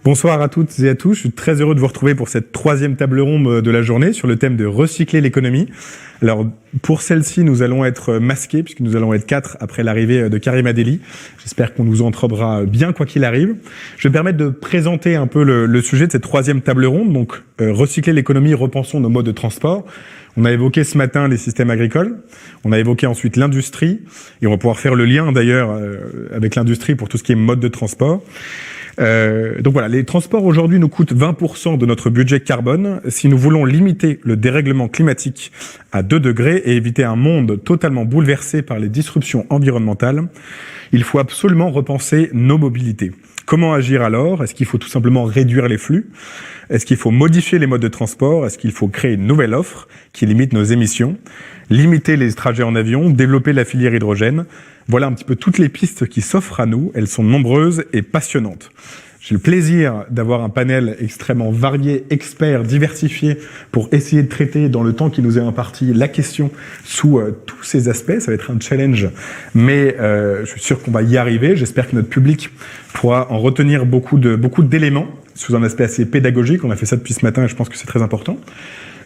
Bonsoir à toutes et à tous. Je suis très heureux de vous retrouver pour cette troisième table ronde de la journée sur le thème de recycler l'économie. Alors, pour celle-ci, nous allons être masqués puisque nous allons être 4 après l'arrivée de Karima Delli. J'espère qu'on nous entrebera bien quoi qu'il arrive. Je vais me permettre de présenter un peu le sujet de cette troisième table ronde. Donc, recycler l'économie, repensons nos modes de transport. On a évoqué ce matin les systèmes agricoles. On a évoqué ensuite l'industrie. Et on va pouvoir faire le lien d'ailleurs avec l'industrie pour tout ce qui est mode de transport. Donc voilà, les transports aujourd'hui nous coûtent 20% de notre budget carbone. Si nous voulons limiter le dérèglement climatique à 2 degrés et éviter un monde totalement bouleversé par les disruptions environnementales, il faut absolument repenser nos mobilités. Comment agir alors? Est-ce qu'il faut tout simplement réduire les flux? Est-ce qu'il faut modifier les modes de transport? Est-ce qu'il faut créer une nouvelle offre qui limite nos émissions? Limiter les trajets en avion? Développer la filière hydrogène? Voilà un petit peu toutes les pistes qui s'offrent à nous. Elles sont nombreuses et passionnantes. J'ai le plaisir d'avoir un panel extrêmement varié, expert, diversifié, pour essayer de traiter dans le temps qui nous est imparti la question sous tous ses aspects. Ça va être un challenge, mais je suis sûr qu'on va y arriver. J'espère que notre public pourra en retenir beaucoup d'éléments sous un aspect assez pédagogique. On a fait ça depuis ce matin et je pense que c'est très important.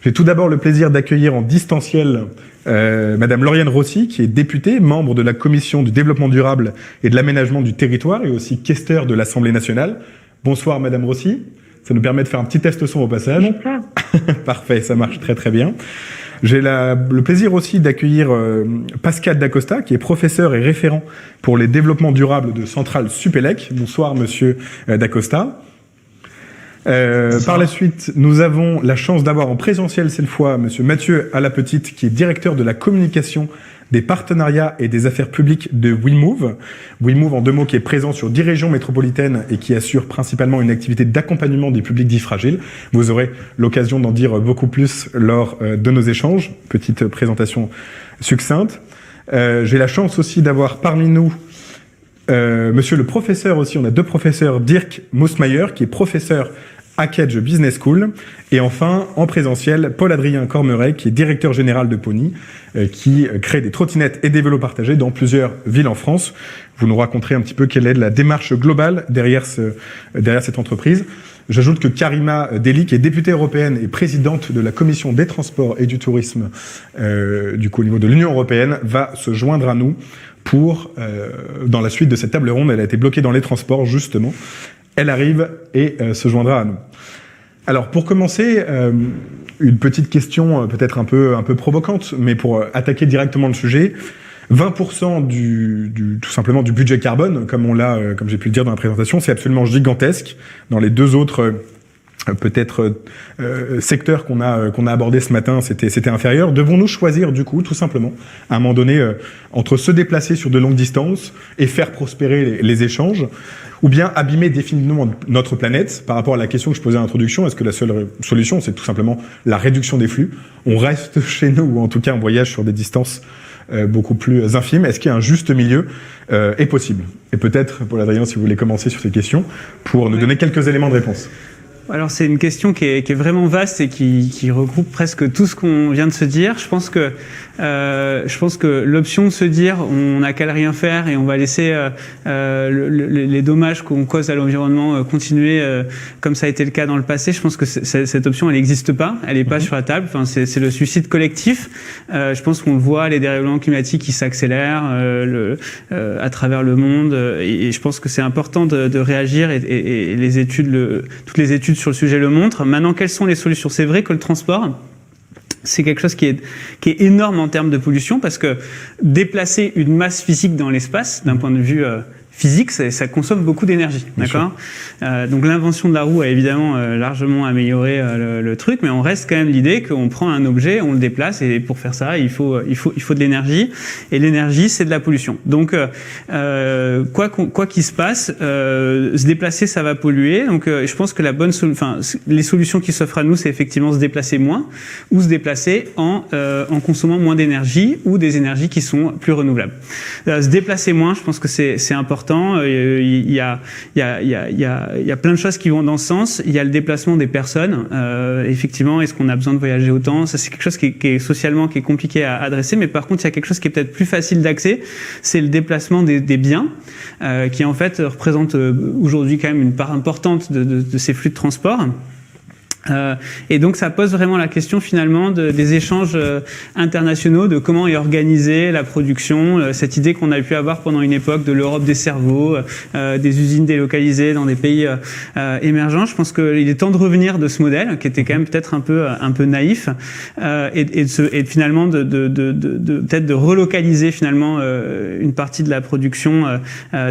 J'ai tout d'abord le plaisir d'accueillir en distanciel Madame Lauriane Rossi, qui est députée, membre de la Commission du développement durable et de l'aménagement du territoire et aussi questeur de l'Assemblée nationale. Bonsoir Madame Rossi. Ça nous permet de faire un petit test son au passage. Bonsoir. Parfait, ça marche très très bien. J'ai le plaisir aussi d'accueillir Pascal Dacosta, qui est professeur et référent pour les développements durables de Centrale Supélec. Bonsoir Monsieur Dacosta. Par la suite, nous avons la chance d'avoir en présentiel cette fois Monsieur Mathieu Alapetite, qui est directeur de la communication, des partenariats et des affaires publiques de WeMove. WeMove, en 2 mots, qui est présent sur 10 régions métropolitaines et qui assure principalement une activité d'accompagnement des publics dits fragiles. Vous aurez l'occasion d'en dire beaucoup plus lors de nos échanges. Petite présentation succincte. J'ai la chance aussi d'avoir parmi nous monsieur le professeur aussi, on a 2 professeurs, Dirk Moosmayer, qui est professeur à Kedge Business School, et enfin, en présentiel, Paul-Adrien Cormeret, qui est directeur général de Pony, qui crée des trottinettes et des vélos partagés dans plusieurs villes en France. Vous nous raconterez un petit peu quelle est la démarche globale derrière cette entreprise. J'ajoute que Karima Delli, qui est députée européenne et présidente de la Commission des transports et du tourisme, du coup au niveau de l'Union européenne, va se joindre à nous pour, dans la suite de cette table ronde. Elle a été bloquée dans les transports, justement. Elle arrive et se joindra à nous. Alors, pour commencer, une petite question peut-être un peu provocante, mais pour attaquer directement le sujet, 20% tout simplement du budget carbone, comme j'ai pu le dire dans la présentation, c'est absolument gigantesque. Dans les 2 autres peut-être secteurs qu'on a abordés ce matin, c'était inférieur. Devons-nous choisir du coup, tout simplement, à un moment donné, entre se déplacer sur de longues distances et faire prospérer les échanges, ou bien abîmer définitivement notre planète? Par rapport à la question que je posais à l'introduction, est-ce que la seule solution, c'est tout simplement la réduction des flux? On reste chez nous, ou en tout cas on voyage sur des distances beaucoup plus infimes. Est-ce qu'il y a un juste milieu est possible? Et peut-être, Paul-Adrien, si vous voulez commencer sur ces questions, pour nous donner quelques éléments de réponse. Alors c'est une question qui est vraiment vaste et qui regroupe presque tout ce qu'on vient de se dire. Je pense que l'option de se dire on n'a qu'à rien faire et on va laisser les dommages qu'on cause à l'environnement continuer comme ça a été le cas dans le passé, je pense que cette option elle n'existe pas, elle n'est pas sur la table. Enfin, c'est le suicide collectif. Je pense qu'on le voit, les dérèglements climatiques qui s'accélèrent à travers le monde et je pense que c'est important de réagir et les études, toutes les études sur le sujet le montrent. Maintenant, quelles sont les solutions? C'est vrai que le transport, c'est quelque chose qui est énorme en termes de pollution parce que déplacer une masse physique dans l'espace, d'un point de vue physique, ça consomme beaucoup d'énergie, d'accord ? Donc l'invention de la roue a évidemment largement amélioré le truc, mais on reste quand même l'idée qu'on prend un objet, on le déplace, et pour faire ça, il faut de l'énergie, et l'énergie, c'est de la pollution. Donc quoi qu'il se passe, se déplacer, ça va polluer. Donc je pense que les solutions qui s'offrent à nous, c'est effectivement se déplacer moins, ou se déplacer en consommant moins d'énergie, ou des énergies qui sont plus renouvelables. Se déplacer moins, je pense que c'est important. important. Il y a plein de choses qui vont dans ce sens. Il y a le déplacement des personnes. Effectivement, est-ce qu'on a besoin de voyager autant? Ça, c'est quelque chose qui est socialement qui est compliqué à adresser. Mais par contre, il y a quelque chose qui est peut-être plus facile d'accès. C'est le déplacement des biens, qui en fait représente aujourd'hui quand même une part importante de ces flux de transport. Et donc ça pose vraiment la question finalement des échanges internationaux, de comment est organisée la production, cette idée qu'on a pu avoir pendant une époque de l'Europe des cerveaux, des usines délocalisées dans des pays émergents. Je pense qu'il est temps de revenir de ce modèle qui était quand même peut-être un peu naïf, et finalement peut-être de relocaliser finalement une partie de la production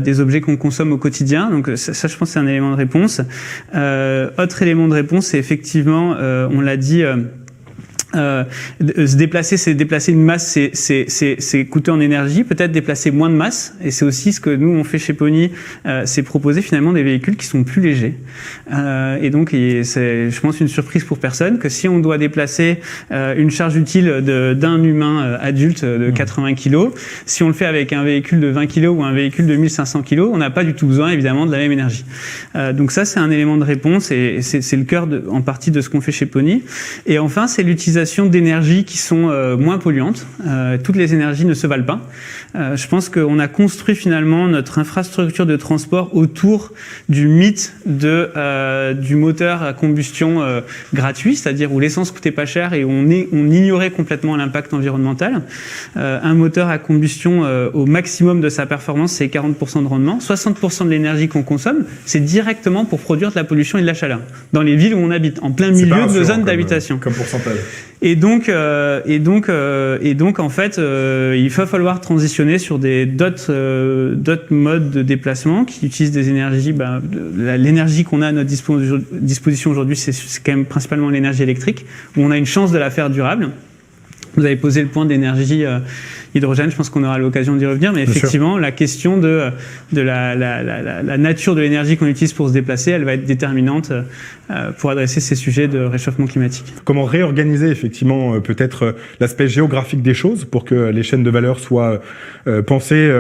des objets qu'on consomme au quotidien. Donc ça je pense c'est un élément de réponse. Autre élément de réponse, c'est effectivement, on l'a dit, se déplacer, c'est déplacer une masse, c'est coûteux en énergie. Peut-être déplacer moins de masse, et c'est aussi ce que nous on fait chez Pony, c'est proposer finalement des véhicules qui sont plus légers. Et donc c'est, je pense, une surprise pour personne que si on doit déplacer une charge utile d'un humain adulte de 80 kg, si on le fait avec un véhicule de 20 kg ou un véhicule de 1500 kg, on n'a pas du tout besoin évidemment de la même énergie. Donc ça c'est un élément de réponse, et c'est le cœur en partie de ce qu'on fait chez Pony. Et enfin c'est l'utilisation d'énergies qui sont moins polluantes. Toutes les énergies ne se valent pas. Je pense qu'on a construit finalement notre infrastructure de transport autour du mythe du moteur à combustion gratuit, c'est-à-dire où l'essence coûtait pas cher et où on ignorait complètement l'impact environnemental. Un moteur à combustion au maximum de sa performance, c'est 40% de rendement. 60% de l'énergie qu'on consomme, c'est directement pour produire de la pollution et de la chaleur dans les villes où on habite, en plein milieu de nos zones d'habitation. Comme pourcentage. Et donc en fait, il va falloir transitionner sur d'autres modes de déplacement qui utilisent des énergies. L'énergie qu'on a à notre disposition aujourd'hui, c'est quand même principalement l'énergie électrique, où on a une chance de la faire durable. Vous avez posé le point d'énergie hydrogène, je pense qu'on aura l'occasion d'y revenir, mais effectivement, la question de la nature de l'énergie qu'on utilise pour se déplacer, elle va être déterminante pour adresser ces sujets de réchauffement climatique. Comment réorganiser effectivement peut-être l'aspect géographique des choses pour que les chaînes de valeur soient pensées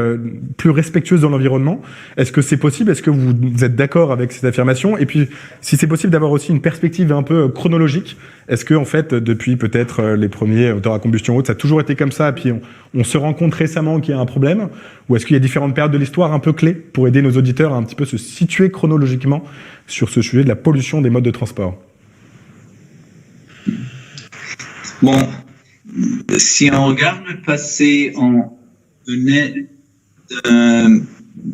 plus respectueuses dans l'environnement? Est-ce que c'est possible? Est-ce que vous êtes d'accord avec cette affirmation? Et puis, si c'est possible d'avoir aussi une perspective un peu chronologique, est-ce que en fait, depuis peut-être les premiers moteurs à combustion haute, ça a toujours été comme ça, et puis on se rend compte récemment qu'il y a un problème? Ou est-ce qu'il y a différentes périodes de l'histoire un peu clés pour aider nos auditeurs à un petit peu se situer chronologiquement sur ce sujet de la pollution des modes de transport? Bon, si on regarde le passé, on venait d'un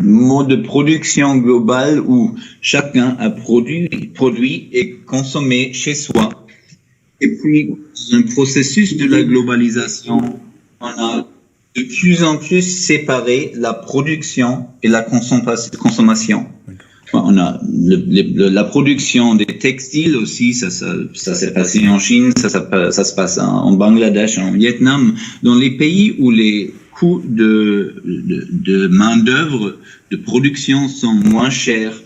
mode de production global où chacun a produit et consommé chez soi. Et puis, dans un processus de la globalisation, on a de plus en plus séparé la production et la consommation. On a la production des textiles aussi, ça s'est passé en Chine, ça se passe en Bangladesh, en Vietnam, dans les pays où les coûts de main-d'œuvre, de production sont moins chers.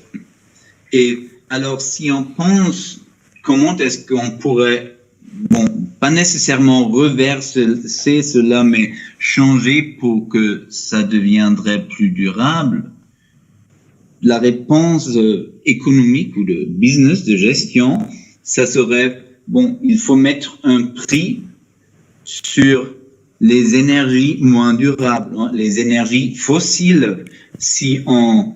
Et alors, si on pense comment est-ce qu'on pourrait, pas nécessairement reverser cela, mais changer pour que ça deviendrait plus durable, la réponse économique ou de business, de gestion, ça serait, il faut mettre un prix sur les énergies moins durables, les énergies fossiles. Si on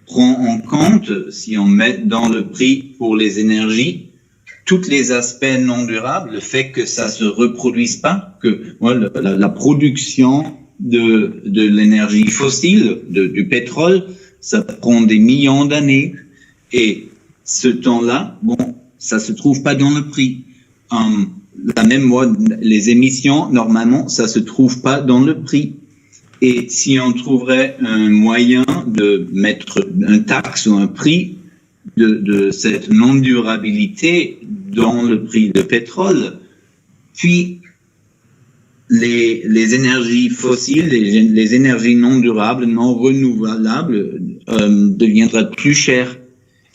prend en compte, si on met dans le prix pour les énergies tous les aspects non durables, le fait que ça se reproduise pas, que la production de l'énergie fossile, du pétrole, ça prend des millions d'années, et ce temps-là, ça se trouve pas dans le prix. Les émissions, normalement, ça se trouve pas dans le prix. Et si on trouverait un moyen de mettre un taxe ou un prix de cette non-durabilité dans le prix de pétrole, puis les énergies fossiles, les énergies non durables, non renouvelables deviendraient plus chères.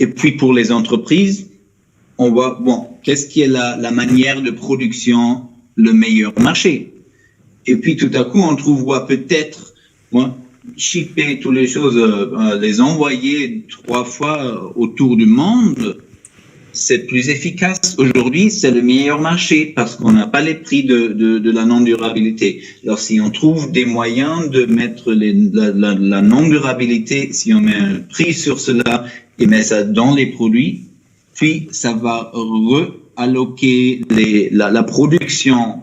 Et puis pour les entreprises, on voit, qu'est-ce qui est la manière de production le meilleur marché? Et puis tout à coup, on trouve peut-être shipper toutes les choses, les envoyer 3 fois autour du monde, c'est plus efficace. Aujourd'hui, c'est le meilleur marché parce qu'on n'a pas les prix de la non-durabilité. Alors, si on trouve des moyens de mettre la non-durabilité, si on met un prix sur cela et met ça dans les produits, puis ça va realloquer la production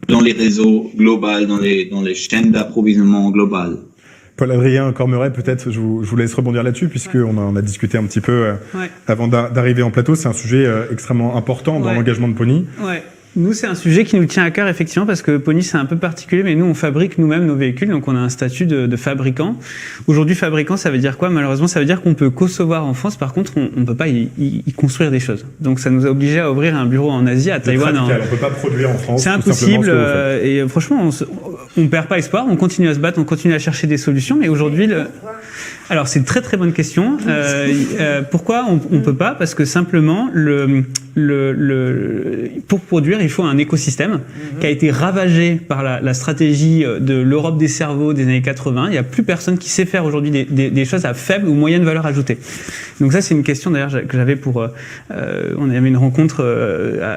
dans les réseaux globaux, dans les chaînes d'approvisionnement globales. Paul-Adrien Cormeret, peut-être, je vous laisse rebondir là-dessus, puisqu'on en a discuté un petit peu avant d'arriver en plateau. C'est un sujet extrêmement important dans l'engagement de Pony. Ouais. Nous, c'est un sujet qui nous tient à cœur, effectivement, parce que Pony, c'est un peu particulier, mais nous, on fabrique nous-mêmes nos véhicules, donc on a un statut de fabricant. Aujourd'hui, fabricant, ça veut dire quoi? Malheureusement, ça veut dire qu'on peut concevoir en France, par contre, on ne peut pas y construire des choses. Donc, ça nous a obligé à ouvrir un bureau en Asie, à Taïwan. On ne peut pas produire en France. C'est impossible, et franchement, on perd pas espoir, on continue à se battre, on continue à chercher des solutions, mais aujourd'hui, alors, c'est une très très bonne question. Pourquoi on peut pas? Parce que simplement, pour produire, il faut un écosystème qui a été ravagé par la stratégie de l'Europe des cerveaux des années 80. Il n'y a plus personne qui sait faire aujourd'hui des choses à faible ou moyenne valeur ajoutée. Donc ça, c'est une question d'ailleurs que j'avais on avait une rencontre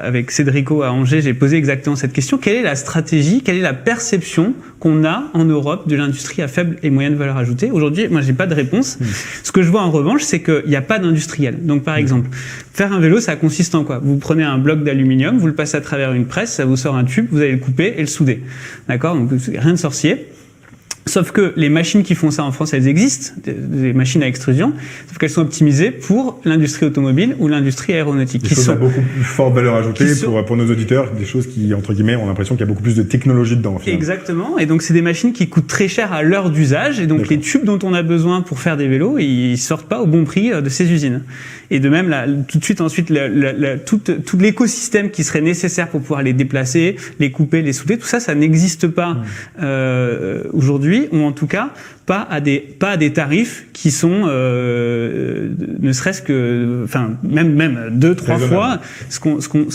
avec Cédrico à Angers. J'ai posé exactement cette question. Quelle est la stratégie? Quelle est la perception qu'on a en Europe de l'industrie à faible et moyenne valeur ajoutée? Aujourd'hui, moi, j'ai pas de réponse. Ce que je vois en revanche, c'est qu'il n'y a pas d'industriel. Donc, par exemple, faire un vélo, ça consiste en quoi? Vous prenez un bloc d'aluminium, vous le passez à travers une presse, ça vous sort un tube, vous allez le couper et le souder. D'accord? Donc, rien de sorcier. Sauf que les machines qui font ça en France, elles existent, des machines à extrusion, sauf qu'elles sont optimisées pour l'industrie automobile ou l'industrie aéronautique. Des choses à beaucoup plus forte valeur ajoutée pour nos auditeurs, des choses qui, entre guillemets, ont l'impression qu'il y a beaucoup plus de technologie dedans. Finalement. Exactement, et donc c'est des machines qui coûtent très cher à l'heure d'usage, et donc les tubes dont on a besoin pour faire des vélos, ils sortent pas au bon prix de ces usines. Et de même, tout de suite ensuite, tout l'écosystème qui serait nécessaire pour pouvoir les déplacer, les couper, les souder, tout ça, ça n'existe pas aujourd'hui, ou en tout cas pas à des tarifs qui sont ne serait-ce que même 2-3 fois ce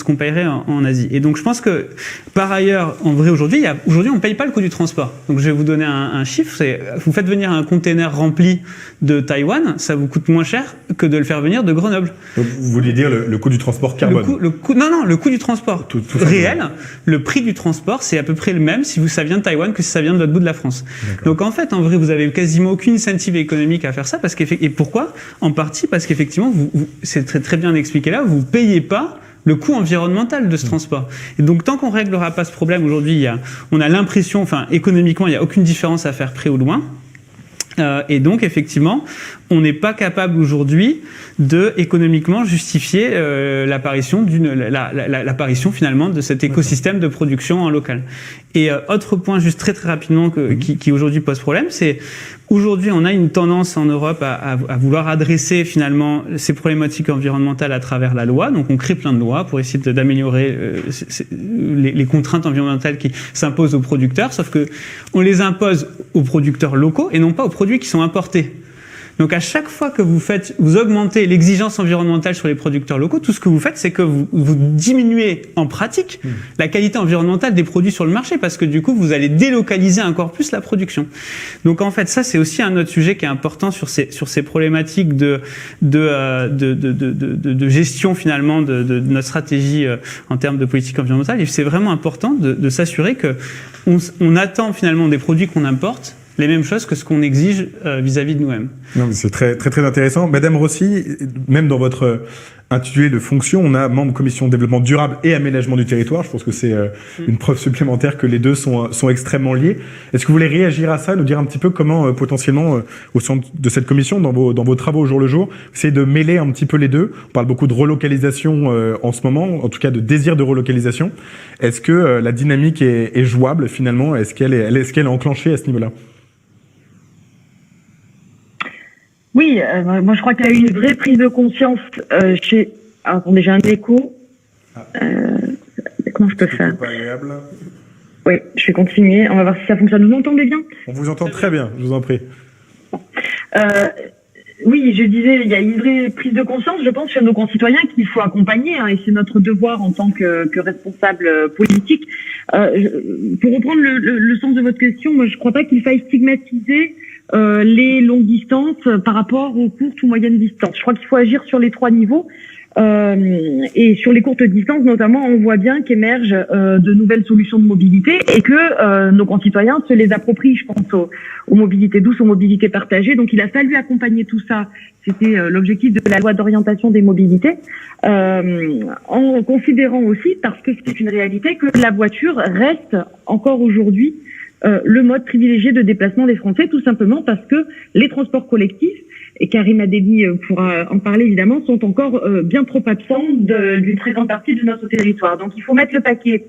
qu'on paierait en Asie. Et donc je pense que par ailleurs, en vrai aujourd'hui on paye pas le coût du transport. Donc je vais vous donner un chiffre, c'est vous faites venir un container rempli de Taïwan, ça vous coûte moins cher que de le faire venir de Grenoble. Donc, vous vouliez dire le coût du transport carbone? Le coût du transport tout réel, le prix du transport, c'est à peu près le même si ça vient de Taïwan que si ça vient de l'autre bout de la France. Donc en fait, en vrai, vous avez quasiment aucune incentive économique à faire ça et pourquoi? En partie parce qu'effectivement, c'est très, très bien expliqué là, vous payez pas le coût environnemental de ce transport. Et donc, tant qu'on réglera pas ce problème, aujourd'hui, on a l'impression, économiquement, il n'y a aucune différence à faire près ou loin. Et donc, effectivement, on n'est pas capable aujourd'hui de économiquement justifier l'apparition finalement de cet écosystème de production en local. Et autre point, juste très très rapidement, qui aujourd'hui pose problème, c'est aujourd'hui on a une tendance en Europe à vouloir adresser finalement ces problématiques environnementales à travers la loi. Donc on crée plein de lois pour essayer d'améliorer les contraintes environnementales qui s'imposent aux producteurs, sauf que on les impose aux producteurs locaux et non pas aux produits qui sont importés. Donc à chaque fois que vous augmentez l'exigence environnementale sur les producteurs locaux, tout ce que vous faites, c'est que vous diminuez en pratique la qualité environnementale des produits sur le marché, parce que du coup, vous allez délocaliser encore plus la production. Donc en fait, ça c'est aussi un autre sujet qui est important sur ces problématiques de gestion finalement de notre stratégie en termes de politique environnementale. Et c'est vraiment important de s'assurer que on attend finalement des produits qu'on importe les mêmes choses que ce qu'on exige vis-à-vis de nous-mêmes. Non, mais c'est très, très, très intéressant. Madame Rossi, même dans votre intitulé de fonction, on a membre commission développement durable et aménagement du territoire. Je pense que c'est une preuve supplémentaire que les deux sont extrêmement liés. Est-ce que vous voulez réagir à ça, nous dire un petit peu comment potentiellement, au sein de cette commission, dans vos travaux au jour le jour, vous essayez de mêler un petit peu les deux? On parle beaucoup de relocalisation en ce moment, en tout cas de désir de relocalisation. Est-ce que la dynamique est jouable finalement? Est-ce qu'elle est enclenchée à ce niveau-là? Oui, moi je crois qu'il y a eu une vraie prise de conscience chez... Alors, attendez, j'ai un écho. Comment je peux faire? Pas agréable. Oui, je vais continuer. On va voir si ça fonctionne. Vous m'entendez bien? On vous entend très bien, je vous en prie. Oui, je disais, il y a une vraie prise de conscience, je pense, chez nos concitoyens qu'il faut accompagner, hein, et c'est notre devoir en tant que responsable politique. Pour reprendre le sens de votre question, moi, je ne crois pas qu'il faille stigmatiser les longues distances par rapport aux courtes ou moyennes distances. Je crois qu'il faut agir sur les 3 niveaux. Et sur les courtes distances, notamment, on voit bien qu'émergent de nouvelles solutions de mobilité et que nos concitoyens se les approprient. Je pense aux mobilités douces, aux mobilités partagées. Donc, il a fallu accompagner tout ça. C'était l'objectif de la loi d'orientation des mobilités, en considérant aussi, parce que c'est une réalité, que la voiture reste encore aujourd'hui le mode privilégié de déplacement des Français, tout simplement parce que les transports collectifs, et Karim Adeli pourra en parler évidemment, sont encore bien trop absents d'une très grande partie de notre territoire. Donc il faut mettre le paquet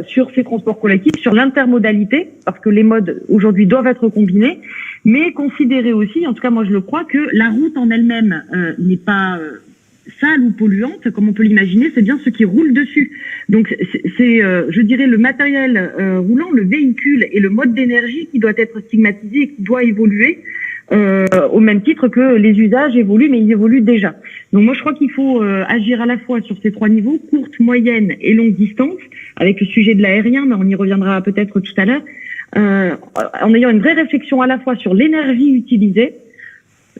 sur ces transports collectifs, sur l'intermodalité, parce que les modes aujourd'hui doivent être combinés, mais considérer aussi, en tout cas moi je le crois, que la route en elle-même n'est pas sale ou polluante, comme on peut l'imaginer, c'est bien ce qui roule dessus. Donc c'est je dirais, le matériel roulant, le véhicule et le mode d'énergie qui doit être stigmatisé et qui doit évoluer, au même titre que les usages évoluent, mais ils évoluent déjà. Donc moi je crois qu'il faut agir à la fois sur ces 3 niveaux, courte, moyenne et longue distance, avec le sujet de l'aérien, mais on y reviendra peut-être tout à l'heure, en ayant une vraie réflexion à la fois sur l'énergie utilisée,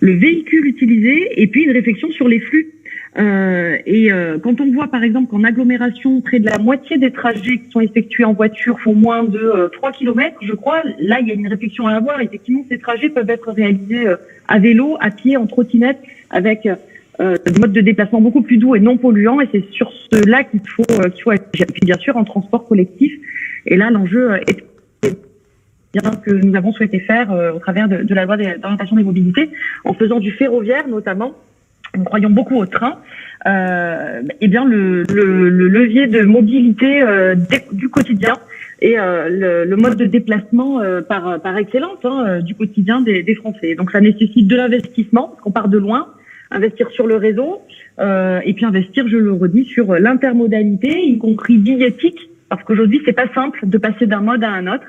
le véhicule utilisé, et puis une réflexion sur les flux. Quand on voit par exemple qu'en agglomération, près de la moitié des trajets qui sont effectués en voiture font moins de 3 km, je crois, là il y a une réflexion à avoir. Effectivement, ces trajets peuvent être réalisés à vélo, à pied, en trottinette, avec des modes de déplacement beaucoup plus doux et non polluants, et c'est sur cela qu'il faut agir. Puis bien sûr en transport collectif, et là l'enjeu est bien que nous avons souhaité faire au travers de la loi d'orientation des mobilités, en faisant du ferroviaire notamment. Nous croyons beaucoup au train, et bien le levier de mobilité du quotidien et le mode de déplacement par excellence du quotidien des Français. Donc ça nécessite de l'investissement, parce qu'on part de loin, investir sur le réseau, et puis investir, je le redis, sur l'intermodalité, y compris billettique, parce qu'aujourd'hui c'est pas simple de passer d'un mode à un autre.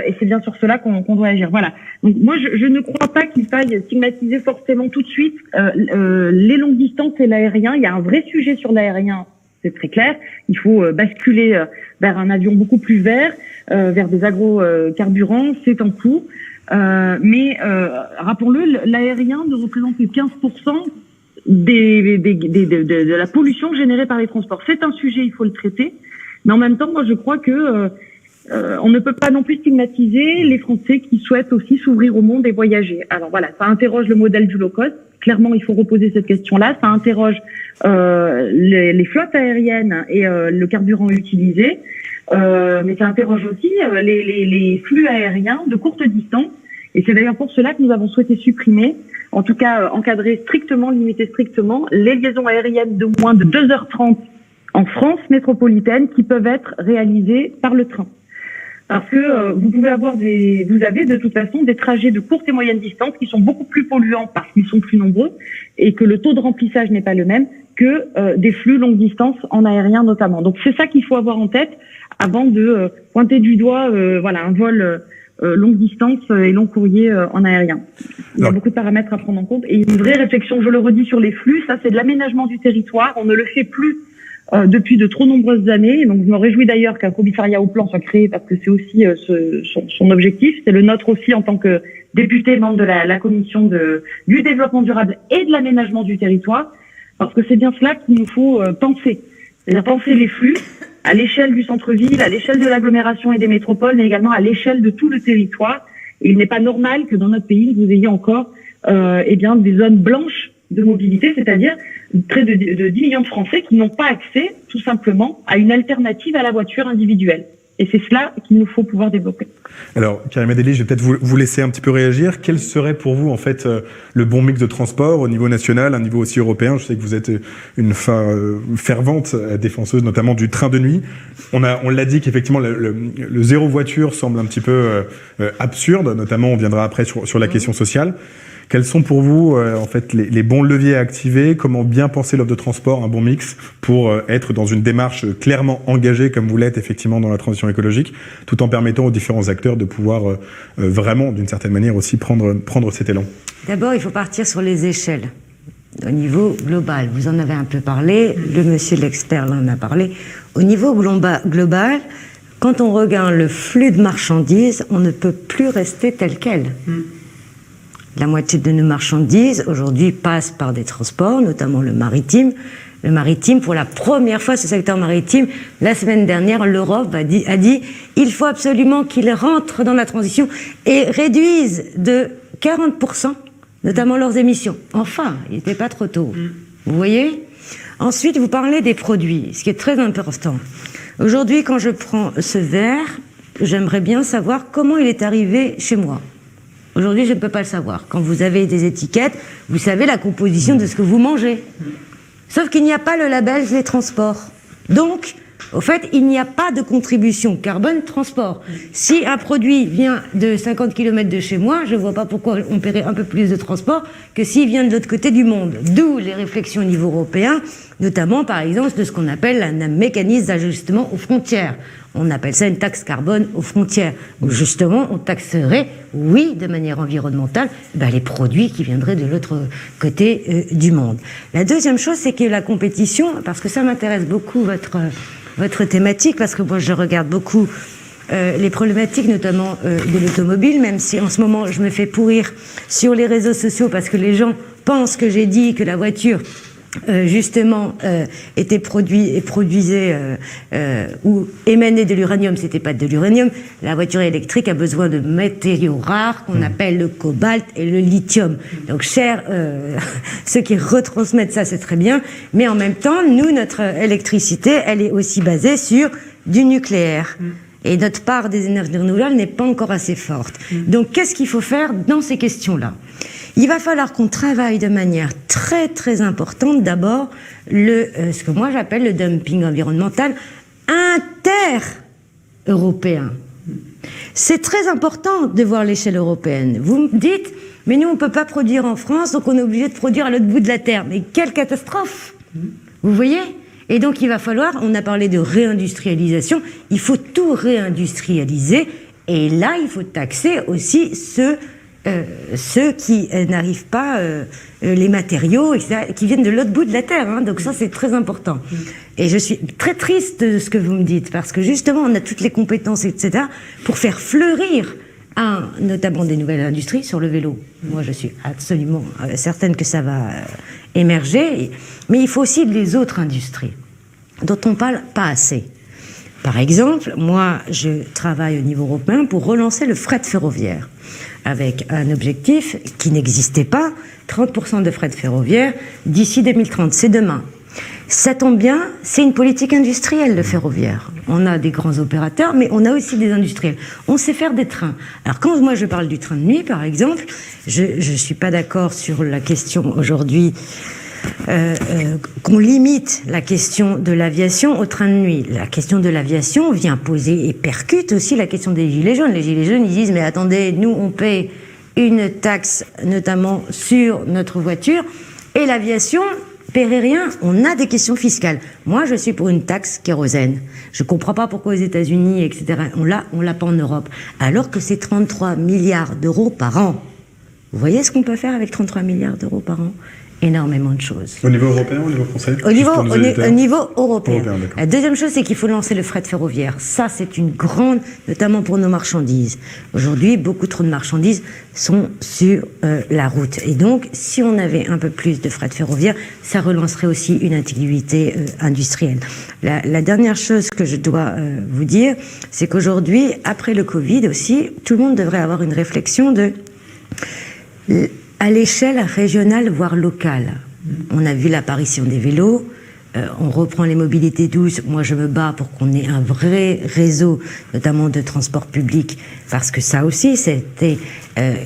Et c'est bien sur cela qu'on doit agir. Voilà. Donc moi, je ne crois pas qu'il faille stigmatiser forcément tout de suite les longues distances et l'aérien. Il y a un vrai sujet sur l'aérien, c'est très clair. Il faut basculer vers un avion beaucoup plus vert, vers des agrocarburants, c'est en cours. Mais rappelons-le, l'aérien ne représente que 15% de la pollution générée par les transports. C'est un sujet, il faut le traiter. Mais en même temps, moi, je crois que on ne peut pas non plus stigmatiser les Français qui souhaitent aussi s'ouvrir au monde et voyager. Alors voilà, ça interroge le modèle du low cost. Clairement, il faut reposer cette question-là. Ça interroge les flottes aériennes et le carburant utilisé, mais ça interroge aussi les flux aériens de courte distance. Et c'est d'ailleurs pour cela que nous avons souhaité supprimer, en tout cas encadrer strictement, limiter strictement, les liaisons aériennes de moins de 2h30 en France métropolitaine qui peuvent être réalisées par le train. Parce que vous avez de toute façon des trajets de courte et moyenne distance qui sont beaucoup plus polluants parce qu'ils sont plus nombreux et que le taux de remplissage n'est pas le même que des flux longue distance en aérien notamment. Donc c'est ça qu'il faut avoir en tête avant de pointer du doigt un vol longue distance et long courrier en aérien. Il y a beaucoup de paramètres à prendre en compte et une vraie réflexion, je le redis, sur les flux. Ça, c'est de l'aménagement du territoire. On ne le fait plus depuis de trop nombreuses années. Donc, je me réjouis d'ailleurs qu'un commissariat au plan soit créé parce que c'est aussi son objectif. C'est le nôtre aussi en tant que député, membre de la commission du développement durable et de l'aménagement du territoire, parce que c'est bien cela qu'il nous faut penser. C'est-à-dire penser les flux à l'échelle du centre-ville, à l'échelle de l'agglomération et des métropoles, mais également à l'échelle de tout le territoire. Et il n'est pas normal que dans notre pays, vous ayez encore des zones blanches de mobilité, c'est-à-dire près de 10 millions de Français qui n'ont pas accès, tout simplement, à une alternative à la voiture individuelle. Et c'est cela qu'il nous faut pouvoir développer. Alors, Karim Adeli, je vais peut-être vous laisser un petit peu réagir. Quel serait pour vous, en fait, le bon mix de transport au niveau national, à un niveau aussi européen? Je sais que vous êtes une fervente défenseuse, notamment du train de nuit. On l'a dit qu'effectivement, le zéro voiture semble un petit peu absurde, notamment, on viendra après sur la question sociale. Quels sont pour vous en fait les bons leviers à activer? Comment bien penser l'offre de transport, un bon mix pour être dans une démarche clairement engagée comme vous l'êtes effectivement dans la transition écologique, tout en permettant aux différents acteurs de pouvoir vraiment d'une certaine manière aussi prendre cet élan? D'abord, il faut partir sur les échelles. Au niveau global, vous en avez un peu parlé, le monsieur l'expert là en a parlé. Au niveau global, quand on regarde le flux de marchandises, on ne peut plus rester tel quel. La moitié de nos marchandises, aujourd'hui, passent par des transports, notamment le maritime. Le maritime, pour la première fois, ce secteur maritime, la semaine dernière, l'Europe a dit il faut absolument qu'il rentre dans la transition et réduise de 40%, notamment leurs émissions. Enfin, il n'était pas trop tôt. Vous voyez ? Ensuite, vous parlez des produits, ce qui est très important. Aujourd'hui, quand je prends ce verre, j'aimerais bien savoir comment il est arrivé chez moi. Aujourd'hui, je ne peux pas le savoir. Quand vous avez des étiquettes, vous savez la composition de ce que vous mangez. Sauf qu'il n'y a pas le label des transports. Donc, au fait, il n'y a pas de contribution carbone transport. Si un produit vient de 50 km de chez moi, je ne vois pas pourquoi on paierait un peu plus de transport que s'il vient de l'autre côté du monde. D'où les réflexions au niveau européen, notamment par exemple de ce qu'on appelle un mécanisme d'ajustement aux frontières. On appelle ça une taxe carbone aux frontières, où justement on taxerait, oui, de manière environnementale, les produits qui viendraient de l'autre côté du monde. La deuxième chose, c'est que la compétition, parce que ça m'intéresse beaucoup votre thématique, parce que moi je regarde beaucoup les problématiques notamment de l'automobile, même si en ce moment je me fais pourrir sur les réseaux sociaux parce que les gens pensent que j'ai dit que la voiture justement était produisait ou émanait de l'uranium. C'était pas de l'uranium. La voiture électrique a besoin de matériaux rares qu'on appelle le cobalt et le lithium. Donc ceux qui retransmettent ça, c'est très bien, mais en même temps, nous, notre électricité, elle est aussi basée sur du nucléaire. Et notre part des énergies renouvelables n'est pas encore assez forte. Donc qu'est-ce qu'il faut faire dans ces questions-là ? Il va falloir qu'on travaille de manière très très importante d'abord ce que moi j'appelle le dumping environnemental inter-européen. C'est très important de voir l'échelle européenne. Vous me dites, mais nous on ne peut pas produire en France, donc on est obligé de produire à l'autre bout de la terre. Mais quelle catastrophe! Vous voyez ? Et donc il va falloir, on a parlé de réindustrialisation, il faut tout réindustrialiser, et là il faut taxer aussi ceux qui n'arrivent pas, les matériaux, etc., qui viennent de l'autre bout de la Terre. Hein, donc ça, c'est très important. Et je suis très triste de ce que vous me dites, parce que justement, on a toutes les compétences, etc., pour faire fleurir, notamment des nouvelles industries sur le vélo. Moi, je suis absolument certaine que ça va émerger. Mais il faut aussi les autres industries, dont on parle pas assez. Par exemple, moi, je travaille au niveau européen pour relancer le fret ferroviaire, avec un objectif qui n'existait pas, 30% de fret ferroviaire d'ici 2030, c'est demain. Ça tombe bien, c'est une politique industrielle, le ferroviaire. On a des grands opérateurs, mais on a aussi des industriels. On sait faire des trains. Alors quand moi je parle du train de nuit, par exemple, je suis pas d'accord sur la question aujourd'hui qu'on limite la question de l'aviation au train de nuit. La question de l'aviation vient poser et percute aussi la question des gilets jaunes. Les gilets jaunes, ils disent, mais attendez, nous, on paie une taxe, notamment sur notre voiture, et l'aviation paierait rien. On a des questions fiscales. Moi, je suis pour une taxe kérosène. Je comprends pas pourquoi aux États-Unis, etc., on l'a pas en Europe. Alors que c'est 33 milliards d'euros par an. Vous voyez ce qu'on peut faire avec 33 milliards d'euros par an ? Énormément de choses. Au niveau européen ou au niveau français? Au niveau européen. La deuxième chose, c'est qu'il faut lancer le fret ferroviaire. Ça, c'est une grande, notamment pour nos marchandises. Aujourd'hui, beaucoup trop de marchandises sont sur la route. Et donc, si on avait un peu plus de fret ferroviaire, ça relancerait aussi une activité industrielle. La dernière chose que je dois vous dire, c'est qu'aujourd'hui, après le Covid aussi, tout le monde devrait avoir une réflexion à l'échelle régionale, voire locale. On a vu l'apparition des vélos, on reprend les mobilités douces. Moi, je me bats pour qu'on ait un vrai réseau, notamment de transport public, parce que ça aussi, c'était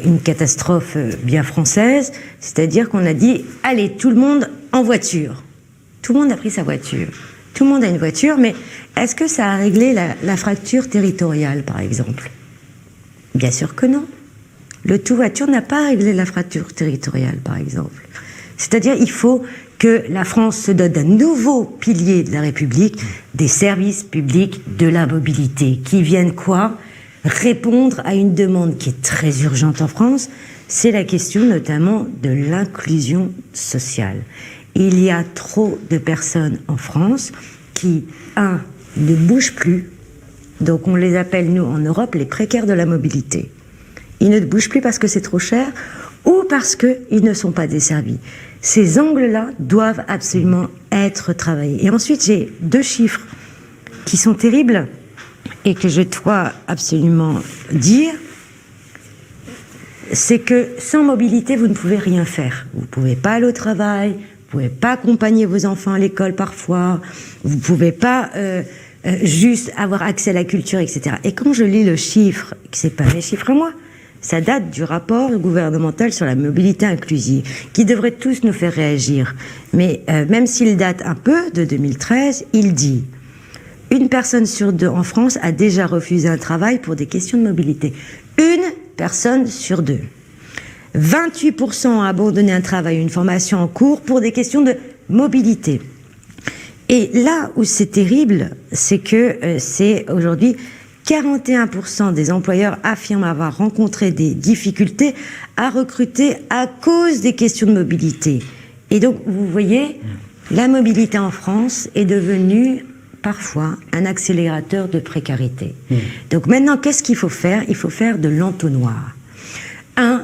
une catastrophe bien française. C'est-à-dire qu'on a dit, allez, tout le monde en voiture. Tout le monde a pris sa voiture. Tout le monde a une voiture, mais est-ce que ça a réglé la fracture territoriale, par exemple ? Bien sûr que non. Le tout voiture n'a pas réglé la fracture territoriale, par exemple. C'est-à-dire, il faut que la France se dote d'un nouveau pilier de la République, des services publics de la mobilité, qui viennent quoi ? Répondre à une demande qui est très urgente en France, c'est la question notamment de l'inclusion sociale. Il y a trop de personnes en France qui, ne bougent plus, donc on les appelle, nous, en Europe, les précaires de la mobilité. Ils ne bougent plus parce que c'est trop cher ou parce qu'ils ne sont pas desservis. Ces angles-là doivent absolument être travaillés. Et ensuite, j'ai 2 chiffres qui sont terribles et que je dois absolument dire. C'est que sans mobilité, vous ne pouvez rien faire. Vous ne pouvez pas aller au travail, vous ne pouvez pas accompagner vos enfants à l'école parfois, vous ne pouvez pas juste avoir accès à la culture, etc. Et quand je lis le chiffre, c'est pas mes chiffres à moi, ça date du rapport gouvernemental sur la mobilité inclusive, qui devrait tous nous faire réagir. Mais même s'il date un peu de 2013, il dit: une personne sur 2 en France a déjà refusé un travail pour des questions de mobilité. Une personne sur 2. 28% ont abandonné un travail ou une formation en cours pour des questions de mobilité. Et là où c'est terrible, c'est que c'est aujourd'hui 41% des employeurs affirment avoir rencontré des difficultés à recruter à cause des questions de mobilité. Et donc, vous voyez, la mobilité en France est devenue parfois un accélérateur de précarité. Donc maintenant, qu'est-ce qu'il faut faire ? Il faut faire de l'entonnoir.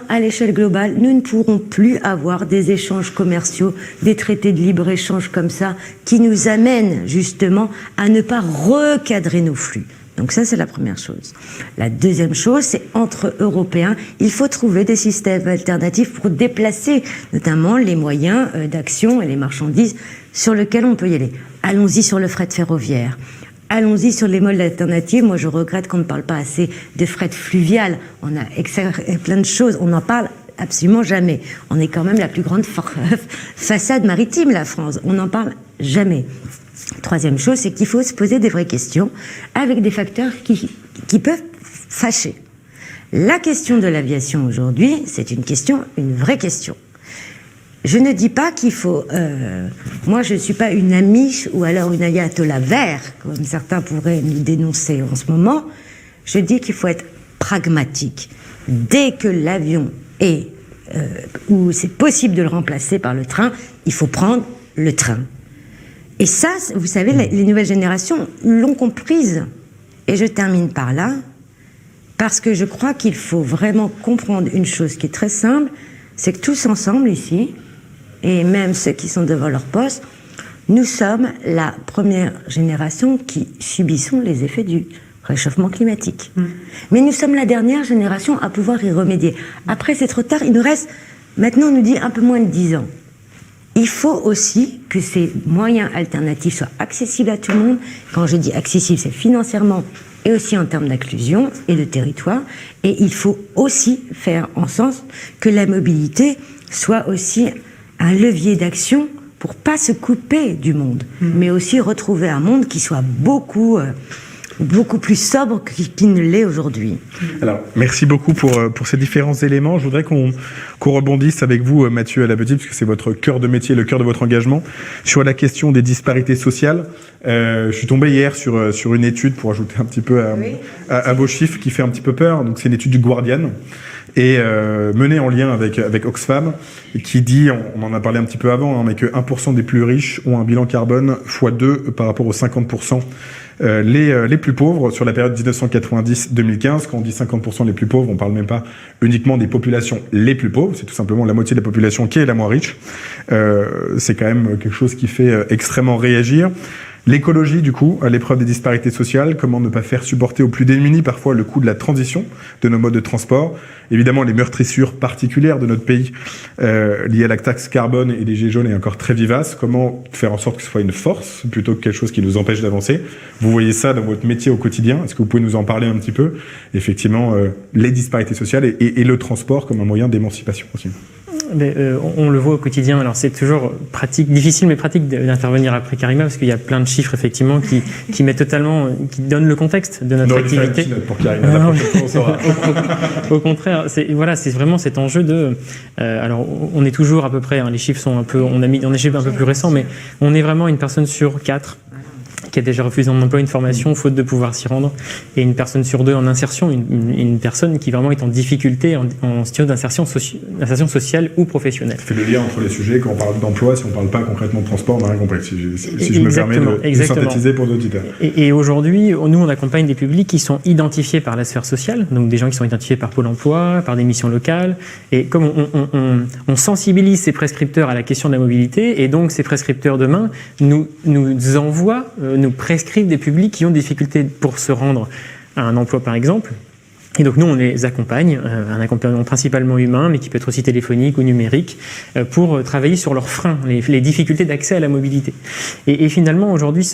À l'échelle globale, nous ne pourrons plus avoir des échanges commerciaux, des traités de libre-échange comme ça, qui nous amènent justement à ne pas recadrer nos flux. Donc ça, c'est la première chose. La deuxième chose, c'est entre Européens, il faut trouver des systèmes alternatifs pour déplacer notamment les moyens d'action et les marchandises sur lesquels on peut y aller. Allons-y sur le fret ferroviaire. Allons-y sur les modes alternatifs. Moi, je regrette qu'on ne parle pas assez de fret fluvial. On a plein de choses. On n'en parle absolument jamais. On est quand même la plus grande façade maritime, la France. On n'en parle jamais. Troisième chose, c'est qu'il faut se poser des vraies questions avec des facteurs qui peuvent fâcher. La question de l'aviation aujourd'hui, c'est une vraie question. Je ne dis pas qu'il faut... moi, je ne suis pas une amiche ou alors une ayatollah vert, comme certains pourraient nous dénoncer en ce moment. Je dis qu'il faut être pragmatique. Dès que l'avion est... où c'est possible de le remplacer par le train, il faut prendre le train. Et ça, vous savez, les nouvelles générations l'ont comprise. Et je termine par là, parce que je crois qu'il faut vraiment comprendre une chose qui est très simple, c'est que tous ensemble ici, et même ceux qui sont devant leur poste, nous sommes la première génération qui subissons les effets du réchauffement climatique. Mais nous sommes la dernière génération à pouvoir y remédier. Après, c'est trop tard, il nous reste, maintenant on nous dit un peu moins de 10 ans. Il faut aussi que ces moyens alternatifs soient accessibles à tout le monde. Quand je dis accessible, c'est financièrement et aussi en termes d'inclusion et de territoire. Et il faut aussi faire en sorte que la mobilité soit aussi un levier d'action pour pas se couper du monde, mais aussi retrouver un monde qui soit beaucoup plus sobre qu'il ne l'est aujourd'hui. Alors, merci beaucoup pour ces différents éléments. Je voudrais qu'on rebondisse avec vous, Mathieu Alabedi, parce que c'est votre cœur de métier, le cœur de votre engagement, sur la question des disparités sociales. Je suis tombé hier sur une étude, pour ajouter un petit peu à vos chiffres, qui fait un petit peu peur. Donc, c'est une étude du Guardian, et menée en lien avec Oxfam, qui dit, on en a parlé un petit peu avant, mais que 1% des plus riches ont un bilan carbone x2 par rapport aux 50% les plus pauvres sur la période 1990-2015. Quand on dit 50% les plus pauvres, on parle même pas uniquement des populations les plus pauvres, c'est tout simplement la moitié de la population qui est la moins riche. C'est quand même quelque chose qui fait extrêmement réagir. L'écologie, du coup, à l'épreuve des disparités sociales, comment ne pas faire supporter aux plus démunis parfois le coût de la transition de nos modes de transport. Évidemment, les meurtrissures particulières de notre pays liées à la taxe carbone et les gilets jaunes est encore très vivace. Comment faire en sorte que ce soit une force plutôt que quelque chose qui nous empêche d'avancer. Vous voyez ça dans votre métier au quotidien. Est-ce que vous pouvez nous en parler un petit peu ? Effectivement, les disparités sociales et le transport comme un moyen d'émancipation aussi. On le voit au quotidien. Alors c'est toujours difficile mais pratique d'intervenir après Karima parce qu'il y a plein de chiffres effectivement qui mettent totalement, qui donnent le contexte de notre activité. Pour Karima, la prochaine fois, on saura. Au contraire, c'est vraiment cet enjeu de. Alors on est toujours à peu près. Les chiffres sont un peu. On a des chiffres un peu plus récents, mais on est vraiment une personne sur 4 qui a déjà refusé un emploi, une formation, faute de pouvoir s'y rendre, et une personne sur 2 en insertion, une personne qui vraiment est en difficulté, en situation d'insertion sociale ou professionnelle. Ça fait le lien entre les sujets, quand on parle d'emploi, si on ne parle pas concrètement de transport, on n'a rien compris, si je me permets de synthétiser pour nos auditeurs. Et aujourd'hui, nous, on accompagne des publics qui sont identifiés par la sphère sociale, donc des gens qui sont identifiés par Pôle emploi, par des missions locales, et comme on sensibilise ces prescripteurs à la question de la mobilité, et donc ces prescripteurs demain nous envoient, nous prescrivent des publics qui ont des difficultés pour se rendre à un emploi par exemple. Et donc nous, on les accompagne, un accompagnement principalement humain, mais qui peut être aussi téléphonique ou numérique, pour travailler sur leurs freins, les difficultés d'accès à la mobilité. Et finalement, aujourd'hui,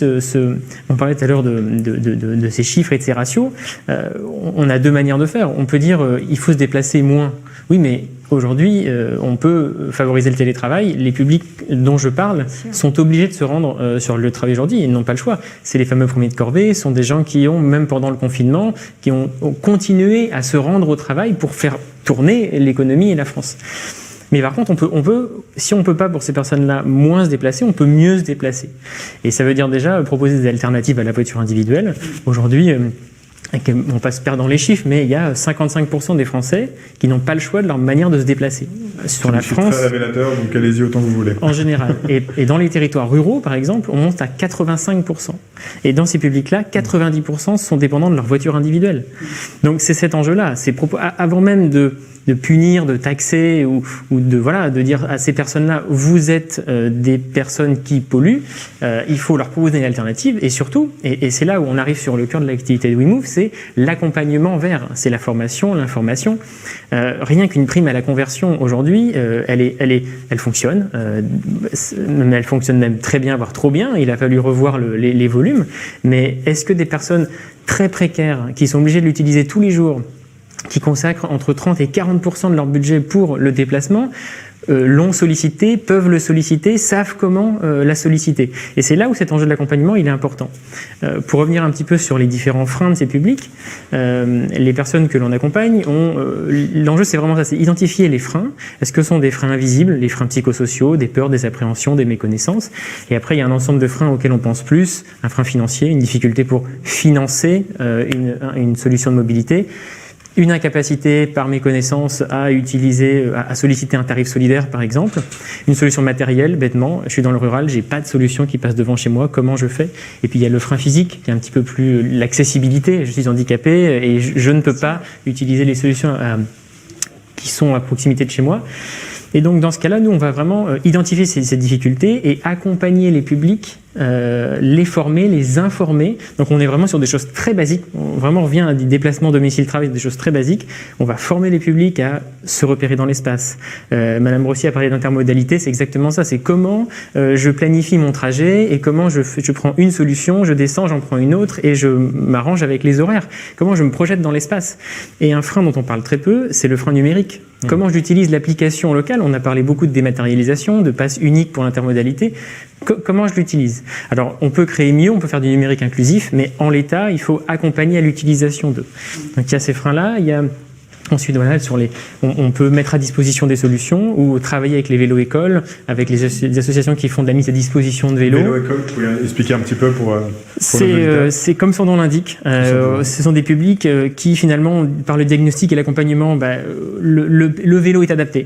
on parlait tout à l'heure de ces chiffres et de ces ratios, on a 2 manières de faire. On peut dire il faut se déplacer moins. Oui, mais aujourd'hui, on peut favoriser le télétravail. Les publics dont je parle sont obligés de se rendre sur le lieu de travail aujourd'hui. Ils n'ont pas le choix. C'est les fameux premiers de corvée. Ce sont des gens qui ont, même pendant le confinement, qui ont continué à se rendre au travail pour faire tourner l'économie et la France. Mais par contre, si on ne peut pas pour ces personnes-là moins se déplacer, on peut mieux se déplacer. Et ça veut dire déjà proposer des alternatives à la voiture individuelle. Aujourd'hui, on va se perdre dans les chiffres, mais il y a 55% des Français qui n'ont pas le choix de leur manière de se déplacer. Sur la France, c'est très révélateur, donc allez-y autant que vous voulez. En général. Et dans les territoires ruraux, par exemple, on monte à 85%. Et dans ces publics-là, 90% sont dépendants de leur voiture individuelle. Donc c'est cet enjeu-là. Avant même de punir, de taxer ou de dire à ces personnes-là, vous êtes des personnes qui polluent, il faut leur proposer une alternative et surtout, et c'est là où on arrive sur le cœur de l'activité de WeMove, c'est l'accompagnement c'est la formation, l'information. Rien qu'une prime à la conversion aujourd'hui, elle fonctionne, elle fonctionne même très bien, voire trop bien, il a fallu revoir les volumes, mais est-ce que des personnes très précaires qui sont obligées de l'utiliser tous les jours, qui consacrent entre 30 et 40% de leur budget pour le déplacement, l'ont sollicité, peuvent le solliciter, savent comment la solliciter. Et c'est là où cet enjeu de l'accompagnement, il est important. Pour revenir un petit peu sur les différents freins de ces publics, les personnes que l'on accompagne, l'enjeu c'est vraiment ça, c'est identifier les freins. Est-ce que ce sont des freins invisibles, les freins psychosociaux, des peurs, des appréhensions, des méconnaissances? Et après, il y a un ensemble de freins auxquels on pense plus, un frein financier, une difficulté pour financer une solution de mobilité, une incapacité par méconnaissance à solliciter un tarif solidaire par exemple, une solution matérielle bêtement, je suis dans le rural, j'ai pas de solution qui passe devant chez moi, comment je fais? Et puis il y a le frein physique qui est un petit peu plus l'accessibilité, je suis handicapé et je ne peux pas utiliser les solutions qui sont à proximité de chez moi. Et donc dans ce cas-là, nous on va vraiment identifier ces difficultés et accompagner les publics, les former, les informer. Donc on est vraiment sur des choses très basiques. On vraiment revient à des déplacements domicile-travail, des choses très basiques. On va former les publics à se repérer dans l'espace. Madame Rossi a parlé d'intermodalité, c'est exactement ça. C'est comment je planifie mon trajet et comment je prends une solution, je descends, j'en prends une autre et je m'arrange avec les horaires. Comment je me projette dans l'espace. Et un frein dont on parle très peu, c'est le frein numérique. Comment j'utilise l'application locale? On a parlé beaucoup de dématérialisation, de passe unique pour l'intermodalité. Comment je l'utilise? Alors, on peut créer mieux, on peut faire du numérique inclusif, mais en l'état, il faut accompagner à l'utilisation d'eux. Donc, il y a ces freins-là, il y a... Ensuite, voilà, on peut mettre à disposition des solutions ou travailler avec les vélos-écoles, avec les associations qui font de la mise à disposition de vélos. Vélo-école, vous pouvez expliquer un petit peu pour c'est comme son nom l'indique. Ce sont des publics qui, finalement, par le diagnostic et l'accompagnement, le vélo est adapté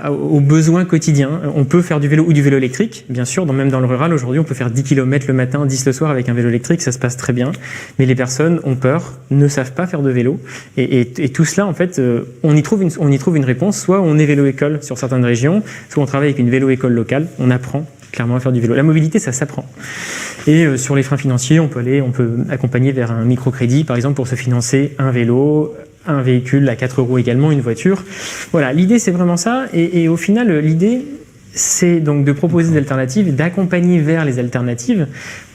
aux besoins quotidiens. On peut faire du vélo ou du vélo électrique, bien sûr. Même dans le rural, aujourd'hui, on peut faire 10 km le matin, 10 le soir avec un vélo électrique, ça se passe très bien. Mais les personnes ont peur, ne savent pas faire de vélo. Et tout cela, en fait, on y trouve une réponse. Soit on est vélo-école sur certaines régions, soit on travaille avec une vélo-école locale. On apprend clairement à faire du vélo. La mobilité, ça s'apprend. Et sur les freins financiers, on peut accompagner vers un microcrédit, par exemple, pour se financer un vélo, un véhicule à 4 € également, une voiture. Voilà, l'idée c'est vraiment ça. Et au final, l'idée c'est donc de proposer des alternatives, d'accompagner vers les alternatives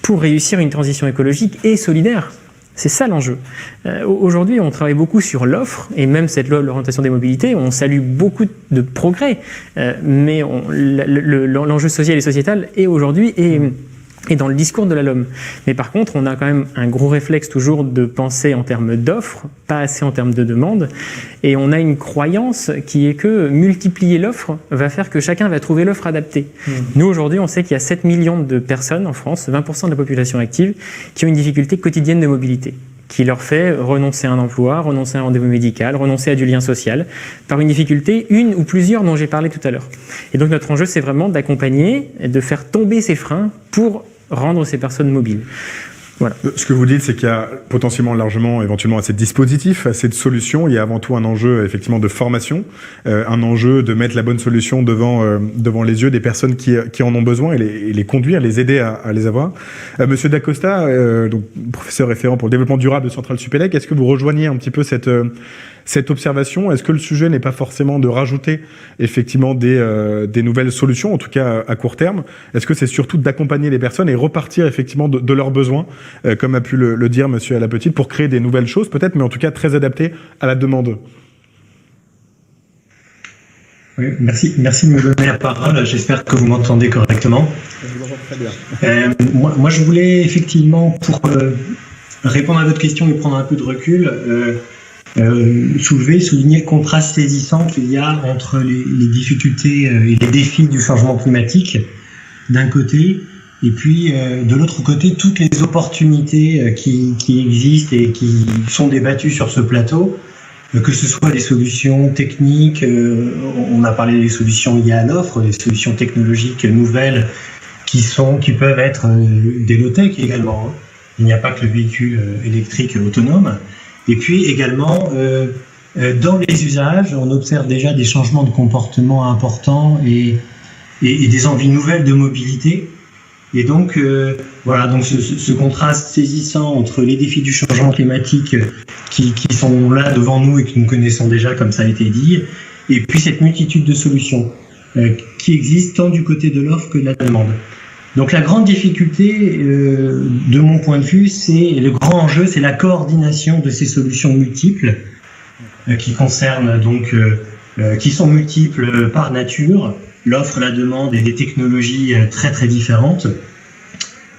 pour réussir une transition écologique et solidaire. C'est ça l'enjeu. Aujourd'hui, on travaille beaucoup sur l'offre, et même cette loi de l'orientation des mobilités, on salue beaucoup de progrès, mais l'enjeu social et sociétal est aujourd'hui et dans le discours de la LOM. Mais par contre, on a quand même un gros réflexe toujours de penser en termes d'offres, pas assez en termes de demande, et on a une croyance qui est que multiplier l'offre va faire que chacun va trouver l'offre adaptée. Nous, aujourd'hui, on sait qu'il y a 7 millions de personnes en France, 20% de la population active, qui ont une difficulté quotidienne de mobilité, qui leur fait renoncer à un emploi, renoncer à un rendez-vous médical, renoncer à du lien social, par une difficulté, une ou plusieurs dont j'ai parlé tout à l'heure. Et donc notre enjeu, c'est vraiment d'accompagner, de faire tomber ces freins pour rendre ces personnes mobiles. Voilà. Ce que vous dites, c'est qu'il y a potentiellement largement, éventuellement, assez de dispositifs, assez de solutions. Il y a avant tout un enjeu, effectivement, de formation, un enjeu de mettre la bonne solution devant les yeux des personnes qui en ont besoin et les conduire, les aider à les avoir. Monsieur Dacosta, donc professeur référent pour le développement durable de Centrale Supélec, est-ce que vous rejoignez un petit peu cette observation? Est-ce que le sujet n'est pas forcément de rajouter effectivement des nouvelles solutions, en tout cas à court terme? Est-ce que c'est surtout d'accompagner les personnes et repartir effectivement de leurs besoins, comme a pu le dire Monsieur Alapetite, pour créer des nouvelles choses peut-être, mais en tout cas très adaptées à la demande? Oui, merci de me donner la parole. J'espère que vous m'entendez correctement. Je vous entends très bien. Moi, je voulais effectivement, pour répondre à votre question et prendre un peu de recul, souligner le contraste saisissant qu'il y a entre les difficultés et les défis du changement climatique d'un côté, et puis de l'autre côté toutes les opportunités qui existent et qui sont débattues sur ce plateau, que ce soit des solutions techniques, on a parlé des solutions liées à l'offre, des solutions technologiques nouvelles qui peuvent être des low-tech également. Il n'y a pas que le véhicule électrique autonome. Et puis également, dans les usages, on observe déjà des changements de comportement importants et des envies nouvelles de mobilité. Et donc, voilà, donc ce contraste saisissant entre les défis du changement climatique qui sont là devant nous et que nous connaissons déjà, comme ça a été dit, et puis cette multitude de solutions qui existent tant du côté de l'offre que de la demande. Donc la grande difficulté, de mon point de vue, le grand enjeu, c'est la coordination de ces solutions multiples qui concernent donc, qui sont multiples par nature, l'offre, la demande et des technologies très très différentes.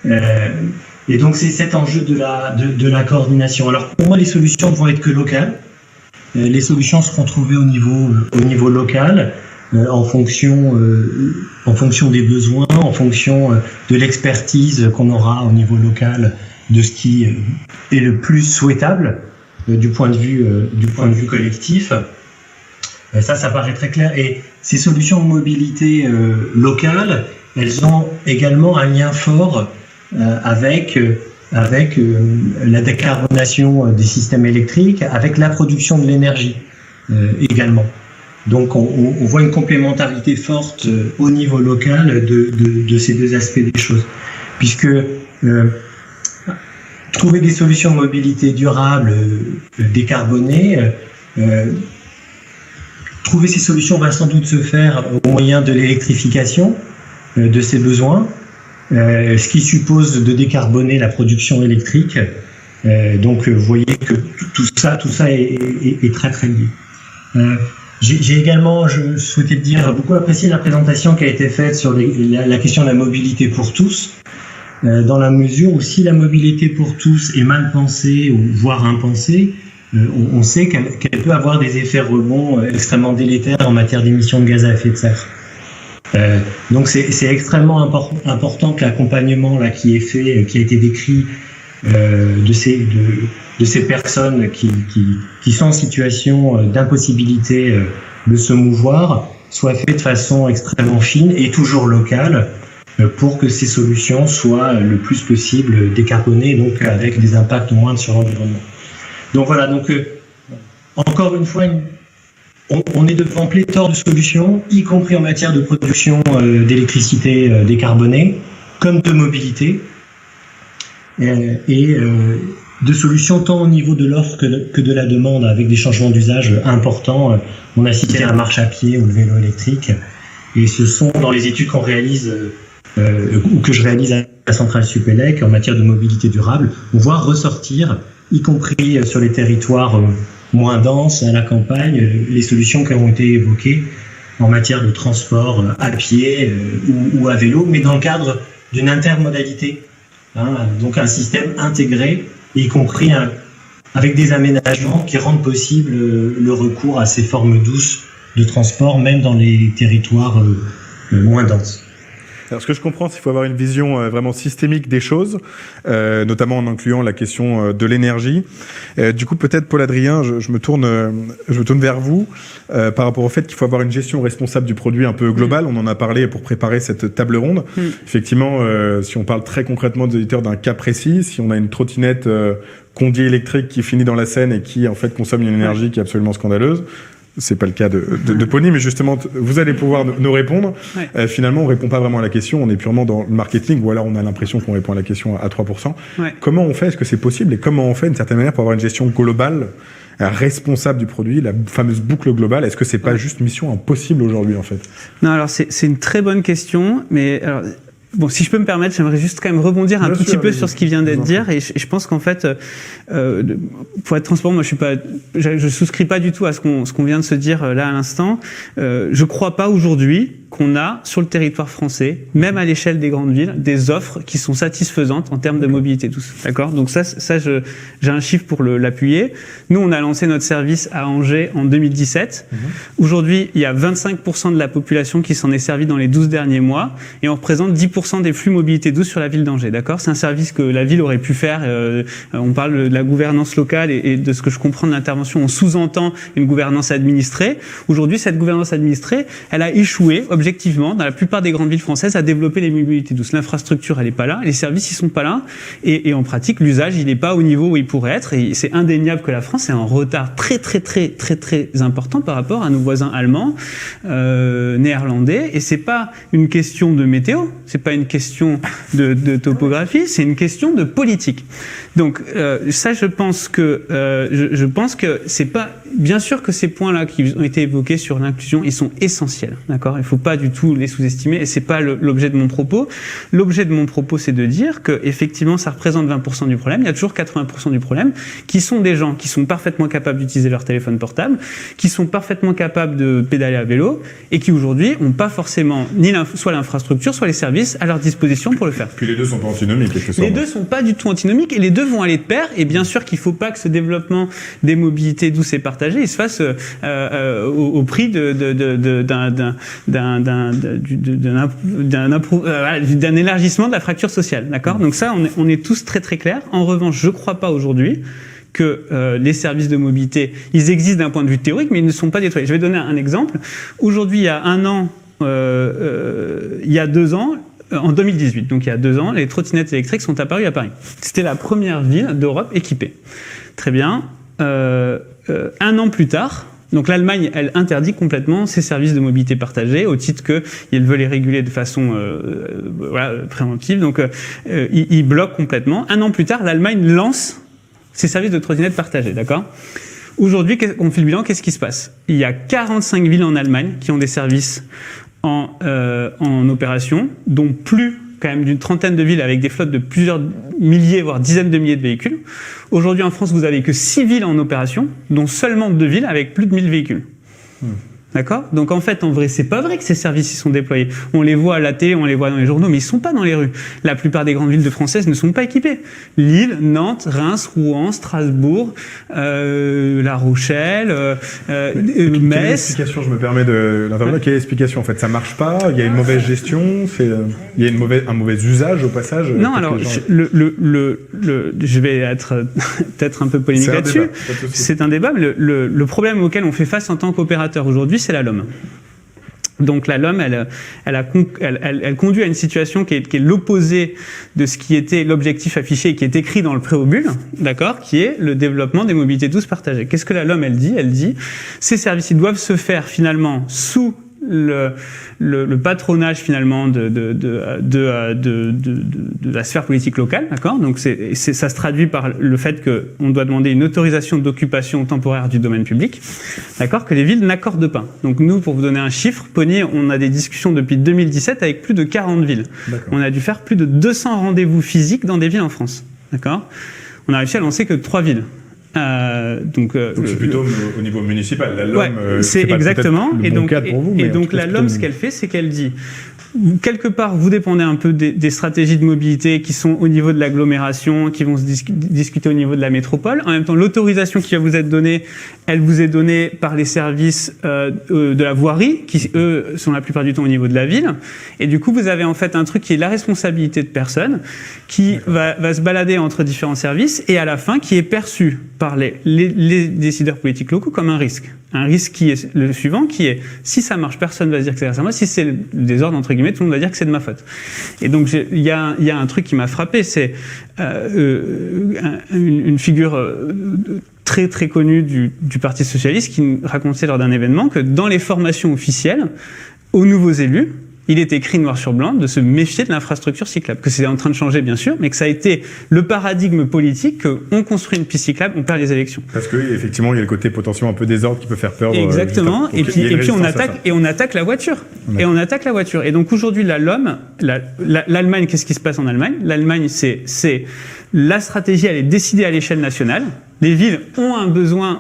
Et donc c'est cet enjeu de la coordination. Alors pour moi, les solutions ne vont être que locales. Les solutions seront trouvées au niveau local. En fonction des besoins, en fonction de l'expertise qu'on aura au niveau local de ce qui est le plus souhaitable du point de vue collectif. Ça paraît très clair. Et ces solutions de mobilité locale, elles ont également un lien fort avec la décarbonation des systèmes électriques, avec la production de l'énergie également. Donc on voit une complémentarité forte au niveau local de ces deux aspects des choses, puisque trouver des solutions de mobilité durable, décarbonées, trouver ces solutions va sans doute se faire au moyen de l'électrification de ces besoins, ce qui suppose de décarboner la production électrique. Donc vous voyez que tout ça est très très lié. J'ai également, je souhaitais dire, beaucoup apprécié la présentation qui a été faite sur la question de la mobilité pour tous, dans la mesure où si la mobilité pour tous est mal pensée ou voire impensée, on sait qu'elle peut avoir des effets rebonds extrêmement délétères en matière d'émissions de gaz à effet de serre. Donc c'est extrêmement important que l'accompagnement là qui est fait, qui a été décrit de ces personnes qui sont en situation d'impossibilité de se mouvoir soit fait de façon extrêmement fine et toujours locale pour que ces solutions soient le plus possible décarbonées, donc avec des impacts moindres sur l'environnement. Donc voilà, donc encore une fois, on est devant pléthore de solutions, y compris en matière de production d'électricité décarbonée, comme de mobilité, et de solutions tant au niveau de l'offre que de la demande, avec des changements d'usage importants. On a cité la marche à pied ou le vélo électrique, et ce sont dans les études qu'on réalise ou que je réalise à la Centrale Supélec en matière de mobilité durable, on voit ressortir y compris sur les territoires moins denses, à la campagne, les solutions qui ont été évoquées en matière de transport à pied ou à vélo, mais dans le cadre d'une intermodalité, donc un système intégré, y compris avec des aménagements qui rendent possible le recours à ces formes douces de transport, même dans les territoires moins denses. Alors, ce que je comprends, c'est qu'il faut avoir une vision vraiment systémique des choses, notamment en incluant la question de l'énergie. Du coup, peut-être, Paul-Adrien, je me tourne vers vous par rapport au fait qu'il faut avoir une gestion responsable du produit un peu globale. On en a parlé pour préparer cette table ronde. Effectivement, si on parle très concrètement des éditeurs d'un cas précis, si on a une trottinette Condier électrique qui finit dans la Seine et qui, en fait, consomme une énergie qui est absolument scandaleuse, c'est pas le cas de Pony, mais justement, vous allez pouvoir nous répondre. Ouais. Finalement, on répond pas vraiment à la question, on est purement dans le marketing, ou alors on a l'impression qu'on répond à la question à 3%. Ouais. Comment on fait? Est-ce que c'est possible? Et comment on fait, d'une certaine manière, pour avoir une gestion globale, responsable du produit, la fameuse boucle globale? Est-ce que c'est pas juste mission impossible aujourd'hui, en fait? Non, alors c'est une très bonne question, mais alors, bon, si je peux me permettre, j'aimerais juste quand même rebondir un petit peu sur ce qui vient d'être dit. Et je pense qu'en fait, pour être transparent, moi, je souscris pas du tout à ce qu'on vient de se dire là à l'instant. Je crois pas aujourd'hui qu'on a sur le territoire français, même à l'échelle des grandes villes, des offres qui sont satisfaisantes en termes de mobilité douce. D'accord? Donc ça, j'ai un chiffre pour l'appuyer. Nous, on a lancé notre service à Angers en 2017. Aujourd'hui, il y a 25% de la population qui s'en est servie dans les 12 derniers mois, et on représente 10% des flux mobilité douce sur la ville d'Angers. D'accord? C'est un service que la ville aurait pu faire. On parle de la gouvernance locale et de ce que je comprends de l'intervention, on sous-entend une gouvernance administrée. Aujourd'hui, cette gouvernance administrée, elle a échoué objectivement dans la plupart des grandes villes françaises à développer les mobilités douces. L'infrastructure, elle est pas là, les services, ils sont pas là, et en pratique, l'usage, il est pas au niveau où il pourrait être, et c'est indéniable que la France est en retard très important par rapport à nos voisins allemands, néerlandais, et c'est pas une question de météo, c'est pas une question de topographie, c'est une question de politique. Donc ça, je pense que c'est pas, bien sûr que ces points-là qui ont été évoqués sur l'inclusion, ils sont essentiels, d'accord? Il faut pas du tout les sous-estimer, et c'est pas l'objet de mon propos. L'objet de mon propos, c'est de dire que effectivement, ça représente 20% du problème. Il y a toujours 80% du problème, qui sont des gens qui sont parfaitement capables d'utiliser leur téléphone portable, qui sont parfaitement capables de pédaler à vélo, et qui aujourd'hui ont pas forcément soit l'infrastructure, soit les services à leur disposition pour le faire. Puis les deux sont pas antinomiques. Les deux sont pas du tout antinomiques, et les deux vont aller de pair. Et bien sûr qu'il faut pas que ce développement des mobilités douces et partagées, il se fasse au prix d'un élargissement de la fracture sociale, d'accord? Donc ça, on est tous très clairs. En revanche, je crois pas aujourd'hui que les services de mobilité, ils existent d'un point de vue théorique, mais ils ne sont pas déployés. Je vais donner un exemple. Aujourd'hui, il y a un an, il y a 2 ans, en 2018, donc il y a 2 ans, les trottinettes électriques sont apparues à Paris. C'était la première ville d'Europe équipée. Très bien. 1 an plus tard, donc l'Allemagne, elle interdit complètement ces services de mobilité partagée au titre qu'ils veulent les réguler de façon préventive. Donc ils bloquent complètement. 1 an plus tard, l'Allemagne lance ces services de trottinettes partagées, d'accord? Aujourd'hui, on fait le bilan, qu'est-ce qui se passe? Il y a 45 villes en Allemagne qui ont des services en opération, dont plus quand même d'une trentaine de villes avec des flottes de plusieurs milliers, voire dizaines de milliers de véhicules. Aujourd'hui, en France, vous avez que 6 villes en opération, dont seulement 2 villes avec plus de 1000 véhicules. D'accord? Donc en fait, en vrai, c'est pas vrai que ces services y sont déployés. On les voit à la télé, on les voit dans les journaux, mais ils sont pas dans les rues. La plupart des grandes villes de françaises ne sont pas équipées. Lille, Nantes, Reims, Rouen, Strasbourg, La Rochelle, Metz. Quelle est l'explication? Je me permets de l'intervenir. Quelle est l'explication? En fait, ça marche pas. Il y a une mauvaise gestion. Il y a un mauvais usage au passage. Non, alors je vais être peut-être un peu polémique là-dessus. C'est un débat. Mais le problème auquel on fait face en tant qu'opérateur aujourd'hui, c'est la LOM. Donc la LOM, elle conduit à une situation qui est l'opposé de ce qui était l'objectif affiché et qui est écrit dans le préambule, d'accord, qui est le développement des mobilités douces partagées. Qu'est-ce que la LOM, elle dit? Elle dit, ces services, ils doivent se faire finalement sous le patronage finalement de la sphère politique locale, d'accord? Donc ça se traduit par le fait qu'on doit demander une autorisation d'occupation temporaire du domaine public, d'accord, que les villes n'accordent pas. Donc nous, pour vous donner un chiffre, Pony, on a des discussions depuis 2017 avec plus de 40 villes. D'accord. On a dû faire plus de 200 rendez-vous physiques dans des villes en France, d'accord? on a réussi à lancer que 3 villes. Donc c'est plutôt au niveau municipal. La LOM, ouais, c'est exactement. Et donc la LOM, ce qu'elle fait, c'est qu'elle dit, quelque part, vous dépendez un peu des stratégies de mobilité qui sont au niveau de l'agglomération, qui vont se discuter au niveau de la métropole. En même temps, l'autorisation qui va vous être donnée, elle vous est donnée par les services de la voirie, qui, eux, sont la plupart du temps au niveau de la ville. Et du coup, vous avez en fait un truc qui est la responsabilité de personne, qui va se balader entre différents services, et à la fin, qui est perçu par les décideurs politiques locaux comme un risque. Un risque qui est le suivant, qui est, si ça marche, personne va se dire que c'est grâce à moi. Si c'est le désordre, entre guillemets, tout le monde va dire que c'est de ma faute. Et donc, il y a un truc qui m'a frappé, c'est une figure très très connue du Parti socialiste qui racontait lors d'un événement que dans les formations officielles, aux nouveaux élus, il est écrit noir sur blanc de se méfier de l'infrastructure cyclable. Que c'est en train de changer, bien sûr, mais que ça a été le paradigme politique qu'on construit une piste cyclable, on perd les élections. Parce que effectivement, il y a le côté potentiellement un peu désordre qui peut faire peur. Exactement. Et puis on attaque la voiture. Et on attaque la voiture. Et donc aujourd'hui, la LOM, l'Allemagne, qu'est-ce qui se passe en Allemagne? L'Allemagne, c'est la stratégie, elle est décidée à l'échelle nationale. Les villes ont un besoin,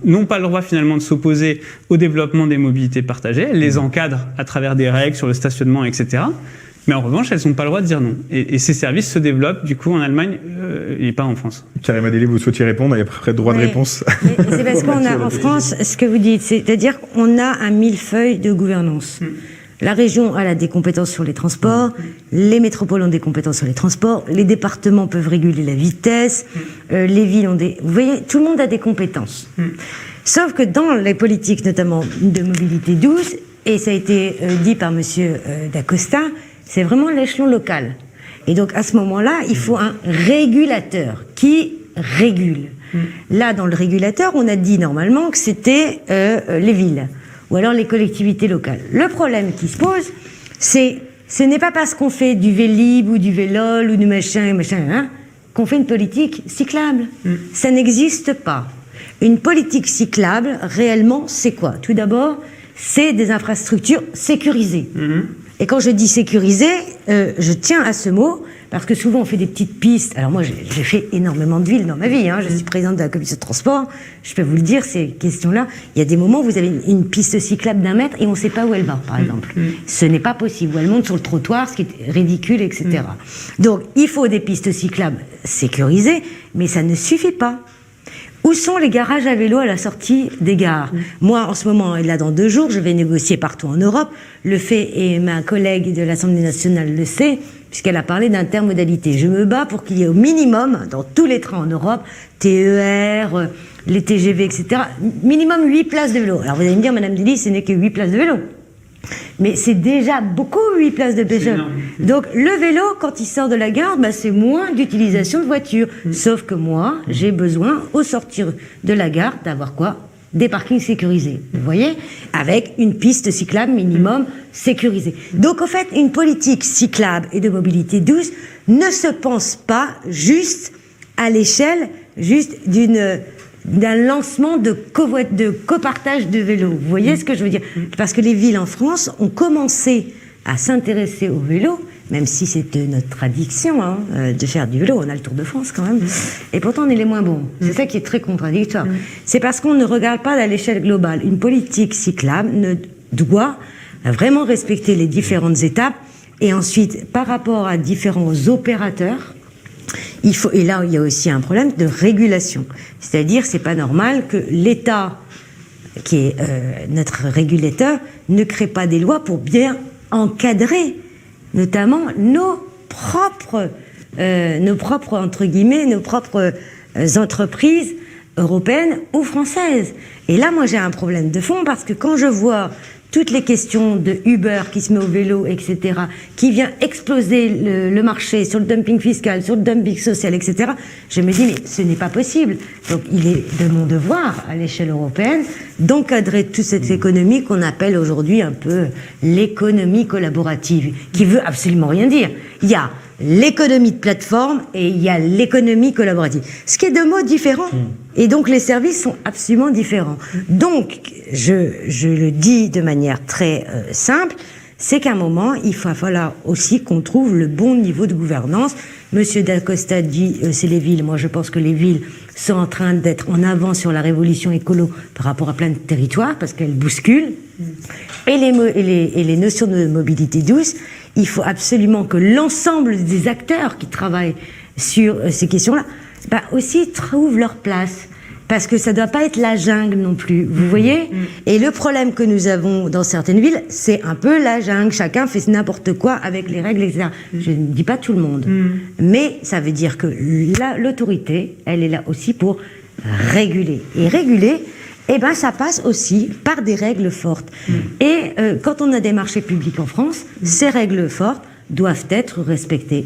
n'ont pas le droit finalement de s'opposer au développement des mobilités partagées. Elles les encadrent à travers des règles sur le stationnement, etc. Mais en revanche, elles n'ont pas le droit de dire non. Et ces services se développent, du coup, en Allemagne et pas en France. Karima Delli, vous souhaitiez répondre? Il y a à peu près droit de réponse. C'est parce qu'on a en France, ce que vous dites, c'est-à-dire qu'on a un millefeuille de gouvernance. La région a des compétences sur les transports, les métropoles ont des compétences sur les transports, les départements peuvent réguler la vitesse, les villes ont des... Vous voyez, tout le monde a des compétences. Sauf que dans les politiques, notamment de mobilité douce, et ça a été dit par monsieur Dacosta, c'est vraiment l'échelon local. Et donc à ce moment-là, il faut un régulateur qui régule. Là, dans le régulateur, on a dit normalement que c'était les villes ou alors les collectivités locales. Le problème qui se pose, c'est ce n'est pas parce qu'on fait du Vélib ou du Vélol ou du machin, qu'on fait une politique cyclable. Ça n'existe pas. Une politique cyclable, réellement, c'est quoi? Tout d'abord, c'est des infrastructures sécurisées. Et quand je dis sécurisées, je tiens à ce mot, parce que souvent on fait des petites pistes. Alors moi, j'ai fait énormément de villes dans ma vie. Je suis présidente de la commission de transport. Je peux vous le dire, ces questions-là. Il y a des moments où vous avez une piste cyclable d'1 mètre et on ne sait pas où elle va, par exemple. Ce n'est pas possible. Ou elle monte sur le trottoir, ce qui est ridicule, etc. Donc, il faut des pistes cyclables sécurisées, mais ça ne suffit pas. Où sont les garages à vélo à la sortie des gares? Moi, en ce moment, et là dans 2 jours, je vais négocier partout en Europe. Le fait, et ma collègue de l'Assemblée nationale le sait, puisqu'elle a parlé d'intermodalité. Je me bats pour qu'il y ait au minimum, dans tous les trains en Europe, TER, les TGV, etc., minimum 8 places de vélo. Alors vous allez me dire, Madame Delli, ce n'est que 8 places de vélo. Mais c'est déjà beaucoup, 8 places de vélo. Donc le vélo, quand il sort de la gare, c'est moins d'utilisation de voiture. Sauf que moi, j'ai besoin, au sortir de la gare, d'avoir quoi? Des parkings sécurisés, vous voyez, avec une piste cyclable minimum sécurisée. Donc, en fait, une politique cyclable et de mobilité douce ne se pense pas juste à l'échelle d'un lancement de copartage de vélos. Vous voyez ce que je veux dire? Parce que les villes en France ont commencé à s'intéresser au vélo, même si c'est notre tradition de faire du vélo. On a le Tour de France quand même. Et pourtant, on est les moins bons. C'est ça qui est très contradictoire. C'est parce qu'on ne regarde pas à l'échelle globale. Une politique cyclable doit vraiment respecter les différentes étapes. Et ensuite, par rapport à différents opérateurs, et là, il y a aussi un problème de régulation. C'est-à-dire, c'est pas normal que l'État, qui est notre régulateur, ne crée pas des lois pour bien encadrer notamment nos propres entre guillemets, nos propres entreprises européennes ou françaises. Et là, moi, j'ai un problème de fond parce que quand je vois toutes les questions de Uber qui se met au vélo, etc., qui vient exploser le marché sur le dumping fiscal, sur le dumping social, etc., je me dis, mais ce n'est pas possible. Donc, il est de mon devoir, à l'échelle européenne, d'encadrer toute cette économie qu'on appelle aujourd'hui un peu l'économie collaborative, qui veut absolument rien dire. Il y a l'économie de plateforme et il y a l'économie collaborative. Ce qui est 2 mots différents. Et donc, les services sont absolument différents. Donc, je le dis de manière très simple, c'est qu'à un moment, il va falloir aussi qu'on trouve le bon niveau de gouvernance. Monsieur Dacosta dit c'est les villes. Moi, je pense que les villes sont en train d'être en avant sur la révolution écolo par rapport à plein de territoires parce qu'elles bousculent. Et les notions de mobilité douce, il faut absolument que l'ensemble des acteurs qui travaillent sur ces questions-là aussi trouvent leur place. Parce que ça ne doit pas être la jungle non plus, vous voyez ? Et le problème que nous avons dans certaines villes, c'est un peu la jungle. Chacun fait n'importe quoi avec les règles, etc. Je ne dis pas tout le monde. Mais ça veut dire que l'autorité, elle est là aussi pour réguler. Et réguler, ça passe aussi par des règles fortes. Et quand on a des marchés publics en France, ces règles fortes doivent être respectées.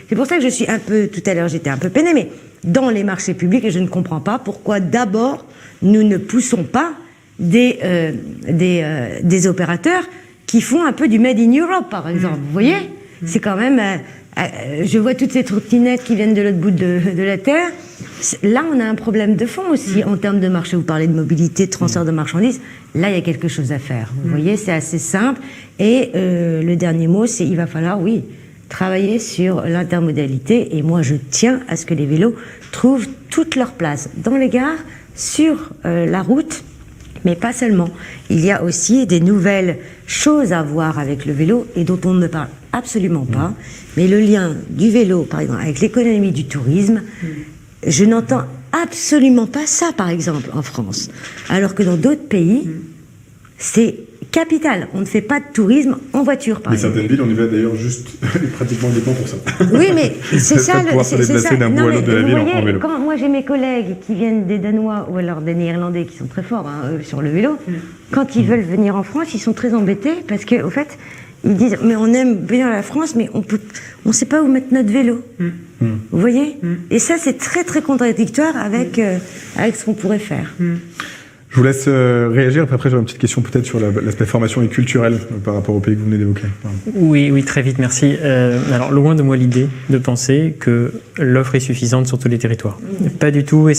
C'est pour ça que je suis tout à l'heure, j'étais un peu peinée, mais dans les marchés publics, et je ne comprends pas pourquoi d'abord nous ne poussons pas des opérateurs qui font un peu du Made in Europe, par exemple. Vous voyez ? C'est quand même... je vois toutes ces trottinettes qui viennent de l'autre bout de la Terre. Là, on a un problème de fond aussi en termes de marché. Vous parlez de mobilité, de transfert de marchandises. Là, il y a quelque chose à faire. Vous voyez, c'est assez simple. Et le dernier mot, c'est il va falloir, travailler sur l'intermodalité. Et moi, je tiens à ce que les vélos trouvent toute leur place dans les gares, sur la route, mais pas seulement. Il y a aussi des nouvelles choses à voir avec le vélo et dont on ne parle absolument pas. Mais le lien du vélo, par exemple, avec l'économie du tourisme, je n'entends absolument pas ça, par exemple, en France. Alors que dans d'autres pays, c'est capital. On ne fait pas de tourisme en voiture, par exemple. Certaines villes, on y va d'ailleurs juste pratiquement uniquement pour ça. Oui, mais c'est ça. Pouvoir se déplacer d'un bout à l'autre de la ville en vélo. Quand moi j'ai mes collègues qui viennent des Danois ou alors des Néerlandais qui sont très forts sur le vélo, quand ils veulent venir en France, ils sont très embêtés parce qu'au fait, ils disent mais on aime venir à la France, mais on sait pas où mettre notre vélo. Vous voyez ? Et ça, c'est très très contradictoire avec ce qu'on pourrait faire. Je vous laisse réagir, après j'aurai une petite question peut-être sur l'aspect formation et culturel par rapport au pays que vous venez d'évoquer. Oui, très vite, merci. Alors, loin de moi l'idée de penser que l'offre est suffisante sur tous les territoires. Pas du tout, et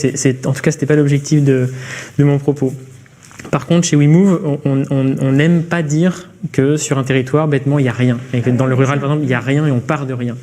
en tout cas, c'était pas l'objectif de mon propos. Par contre, chez WeMove, on n'aime pas dire que sur un territoire, bêtement, il n'y a rien. Et que dans le rural, par exemple, il n'y a rien et on part de rien.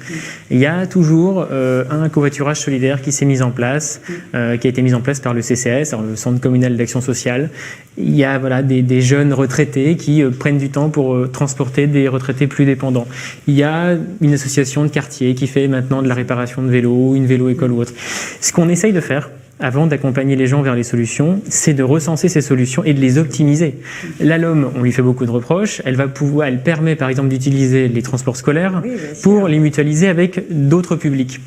Il y a toujours un covoiturage solidaire qui s'est mis en place, qui a été mis en place par le CCS, alors le Centre communal d'action sociale. Il y a des jeunes retraités qui prennent du temps pour transporter des retraités plus dépendants. Il y a une association de quartier qui fait maintenant de la réparation de vélos, une vélo-école ou autre. Ce qu'on essaye de faire, avant d'accompagner les gens vers les solutions, c'est de recenser ces solutions et de les optimiser. La LOM, on lui fait beaucoup de reproches. Elle permet par exemple d'utiliser les transports scolaires pour les mutualiser avec d'autres publics.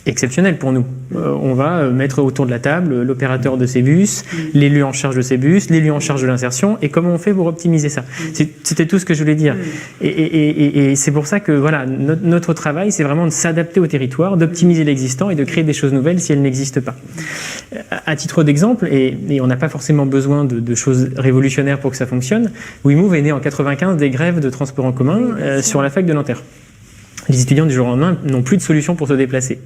Exceptionnel pour nous. On va mettre autour de la table l'opérateur de ces bus, l'élu en charge de ces bus, l'élu en charge de l'insertion, et comment on fait pour optimiser ça. C'était tout ce que je voulais dire. Et c'est pour ça que notre travail, c'est vraiment de s'adapter au territoire, d'optimiser l'existant et de créer des choses nouvelles si elles n'existent pas. À titre d'exemple, et on n'a pas forcément besoin de choses révolutionnaires pour que ça fonctionne, WeMove est né en 95 des grèves de transport en commun sur la fac de Nanterre. Les étudiants du jour au lendemain n'ont plus de solution pour se déplacer.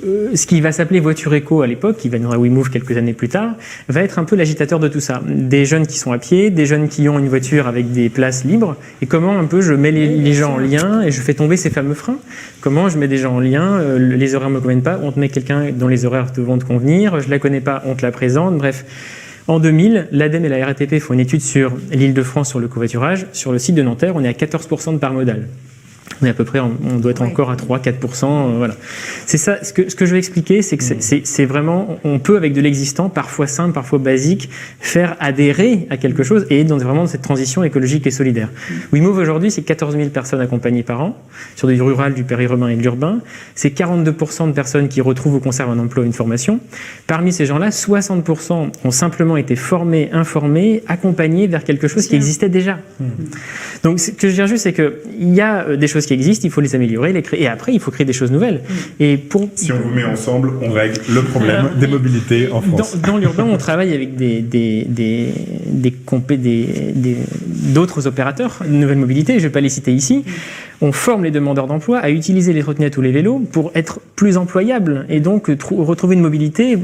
Ce qui va s'appeler voiture éco à l'époque, qui va devenir WeMove quelques années plus tard, va être un peu l'agitateur de tout ça. Des jeunes qui sont à pied, des jeunes qui ont une voiture avec des places libres, et comment un peu je mets les gens en lien et je fais tomber ces fameux freins. Comment je mets des gens en lien, les horaires ne me conviennent pas, on te met quelqu'un dont les horaires vont te convenir, je ne la connais pas, on te la présente, bref. En 2000, l'ADEME et la RATP font une étude sur l'Île-de-France sur le covoiturage. Sur le site de Nanterre, on est à 14% de part modale. On est à peu près, on doit être encore à 3-4%, voilà. C'est ça, ce que je vais expliquer, c'est que c'est vraiment, on peut avec de l'existant, parfois simple, parfois basique, faire adhérer à quelque chose et dans vraiment cette transition écologique et solidaire. WeMove aujourd'hui, c'est 14 000 personnes accompagnées par an, sur du rural, du périurbain et de l'urbain. C'est 42% de personnes qui retrouvent ou conservent un emploi ou une formation. Parmi ces gens-là, 60% ont simplement été formés, informés, accompagnés vers quelque chose qui existait déjà. Donc, ce que je veux dire juste, c'est qu'il y a des choses qui existent, il faut les améliorer, les créer, et après, il faut créer des choses nouvelles. Et si on vous met ensemble, on règle le problème des mobilités en France. Dans l'urbain, on travaille avec d'autres opérateurs de nouvelles mobilités, je ne vais pas les citer ici. on forme les demandeurs d'emploi à utiliser les trottinettes ou les vélos pour être plus employables et donc retrouver une mobilité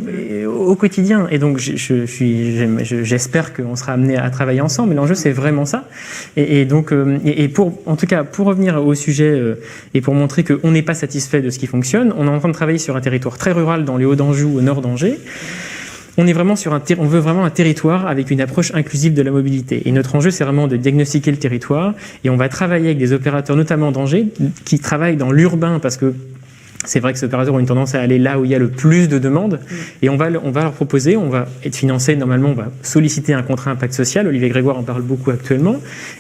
au quotidien. Et donc j'espère qu'on sera amené à travailler ensemble, mais l'enjeu c'est vraiment ça. En tout cas, pour revenir au sujet et pour montrer qu'on n'est pas satisfait de ce qui fonctionne, on est en train de travailler sur un territoire très rural dans les Hauts-d'Anjou, au nord d'Angers. On veut vraiment un territoire avec une approche inclusive de la mobilité. Et notre enjeu, c'est vraiment de diagnostiquer le territoire. Et on va travailler avec des opérateurs, notamment d'Angers, qui travaillent dans l'urbain, parce que c'est vrai que ces opérateurs ont une tendance à aller là où il y a le plus de demandes. Et on va leur proposer, on va être financé, normalement, on va solliciter un contrat impact social. Olivier Grégoire en parle beaucoup actuellement.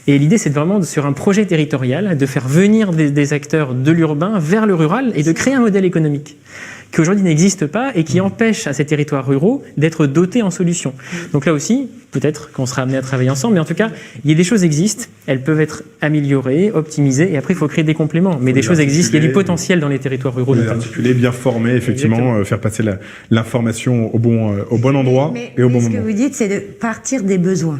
Et l'idée, c'est vraiment, sur un projet territorial, de faire venir des acteurs de l'urbain vers le rural et de créer un modèle économique qui aujourd'hui n'existe pas et qui empêche à ces territoires ruraux d'être dotés en solutions. Donc là aussi, peut-être qu'on sera amené à travailler ensemble, mais en tout cas, il y a des choses existent, elles peuvent être améliorées, optimisées, et après il faut créer des compléments. Mais des choses existent, il y a du potentiel dans les territoires ruraux notamment. Articuler, bien former, effectivement, faire passer l'information au bon endroit et au bon moment. Ce que vous dites, c'est de partir des besoins.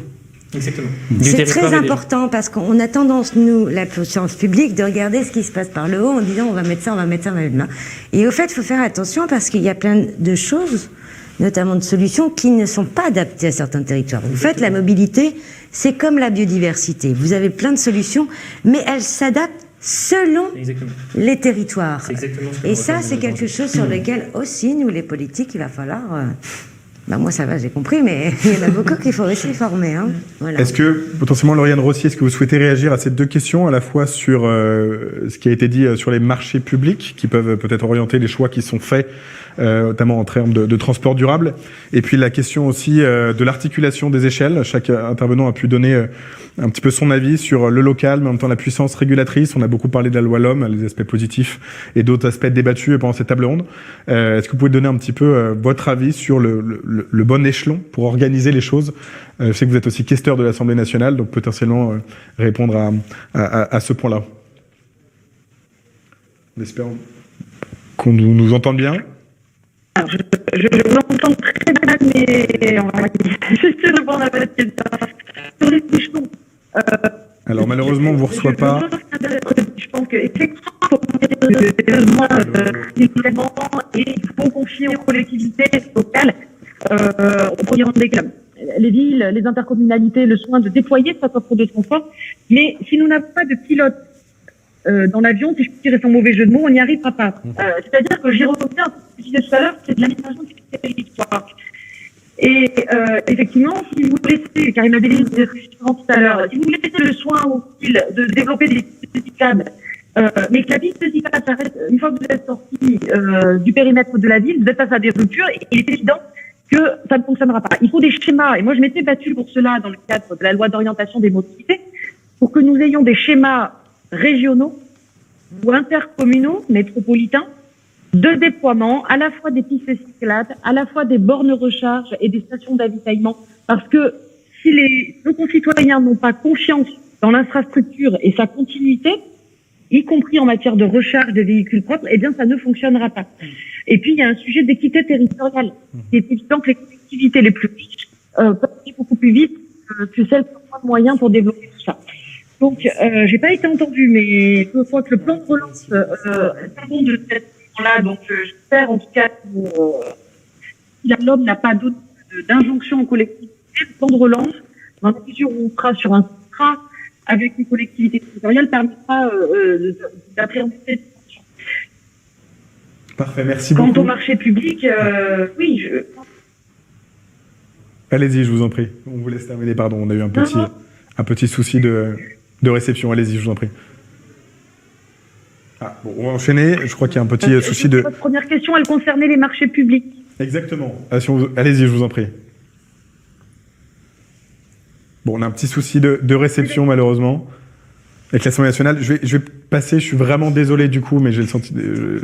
Exactement. C'est très important parce qu'on a tendance, nous, la puissance publique, de regarder ce qui se passe par le haut en disant on va mettre ça, on va mettre ça, on va mettre ça. Et au fait, il faut faire attention parce qu'il y a plein de choses, notamment de solutions, qui ne sont pas adaptées à certains territoires. En fait, la mobilité, c'est comme la biodiversité. Vous avez plein de solutions, mais elles s'adaptent selon les territoires. Et ça, c'est quelque chose sur lequel aussi, nous, les politiques, il va falloir... moi, ça va, j'ai compris, mais il y en a beaucoup qu'il faut aussi former. Hein. Voilà. Est-ce que, potentiellement, Lauriane Rossier, est-ce que vous souhaitez réagir à ces deux questions, à la fois sur ce qui a été dit sur les marchés publics, qui peuvent peut-être orienter les choix qui sont faits, notamment en termes de transport durable, et puis la question aussi de l'articulation des échelles. Chaque intervenant a pu donner un petit peu son avis sur le local, mais en même temps la puissance régulatrice. On a beaucoup parlé de la loi LOM, les aspects positifs et d'autres aspects débattus pendant cette table ronde. Est-ce que vous pouvez donner un petit peu votre avis sur le bon échelon pour organiser les choses? Je sais que vous êtes aussi questeur de l'Assemblée nationale, donc potentiellement répondre à ce point-là. On espère qu'on nous entende bien. Alors, je vous entends très mal, mais on va juste répondre à votre question. Sur les échelons. Alors, malheureusement, on ne vous reçoit pas. Je pense qu'effectivement, il faut des besoins d'équipement et il faut confier aux collectivités locales au premier rang des clubs. Les villes, les intercommunalités, le soin de déployer cette offre de transport. Mais si nous n'avons pas de pilote dans l'avion, si je puis dire sans mauvais jeu de mots, on n'y arrivera pas. C'est-à-dire que j'y reviens, ce que je disais tout à l'heure, c'est de l'aménagement du territoire. Et effectivement, si vous laissez, car il m'a dit tout à l'heure, si vous laissez le soin aux villes de développer des pistes cyclables, mais que la piste cyclable s'arrête une fois que vous êtes sorti du périmètre de la ville, vous êtes face à des ruptures et il est évident que ça ne fonctionnera pas. Il faut des schémas, et moi je m'étais battue pour cela dans le cadre de la loi d'orientation des mobilités, pour que nous ayons des schémas régionaux ou intercommunaux, métropolitains, de déploiement, à la fois des pistes cyclables, à la fois des bornes recharge et des stations d'avitaillement. Parce que si nos concitoyens n'ont pas confiance dans l'infrastructure et sa continuité, y compris en matière de recharge des véhicules propres, eh bien, ça ne fonctionnera pas. Et puis, il y a un sujet d'équité territoriale. Il est évident que les collectivités les plus riches peuvent aller beaucoup plus vite que celles qui ont moins de moyens pour développer tout ça. Donc, j'ai pas été entendue, mais je crois que le plan de relance bon de cette là, donc j'espère en tout cas que si la LOM n'a pas d'autre d'injonction aux collectivités, le plan de relance, dans la mesure où on sera sur un contrat avec les collectivités territoriales, permettra d'appréhender cette situation. Parfait, merci beaucoup. Quant au marché public, oui, Allez-y, je vous en prie. On vous laisse terminer, pardon, on a eu un petit souci de réception. Allez-y, je vous en prie. Ah, bon, on va enchaîner. Je crois qu'il y a un petit souci de... Votre première question, elle concernait les marchés publics. Exactement. Allez-y, je vous en prie. Bon, on a un petit souci de réception, malheureusement, avec l'Assemblée nationale. Je vais passer, je suis vraiment désolé du coup, mais j'ai le senti...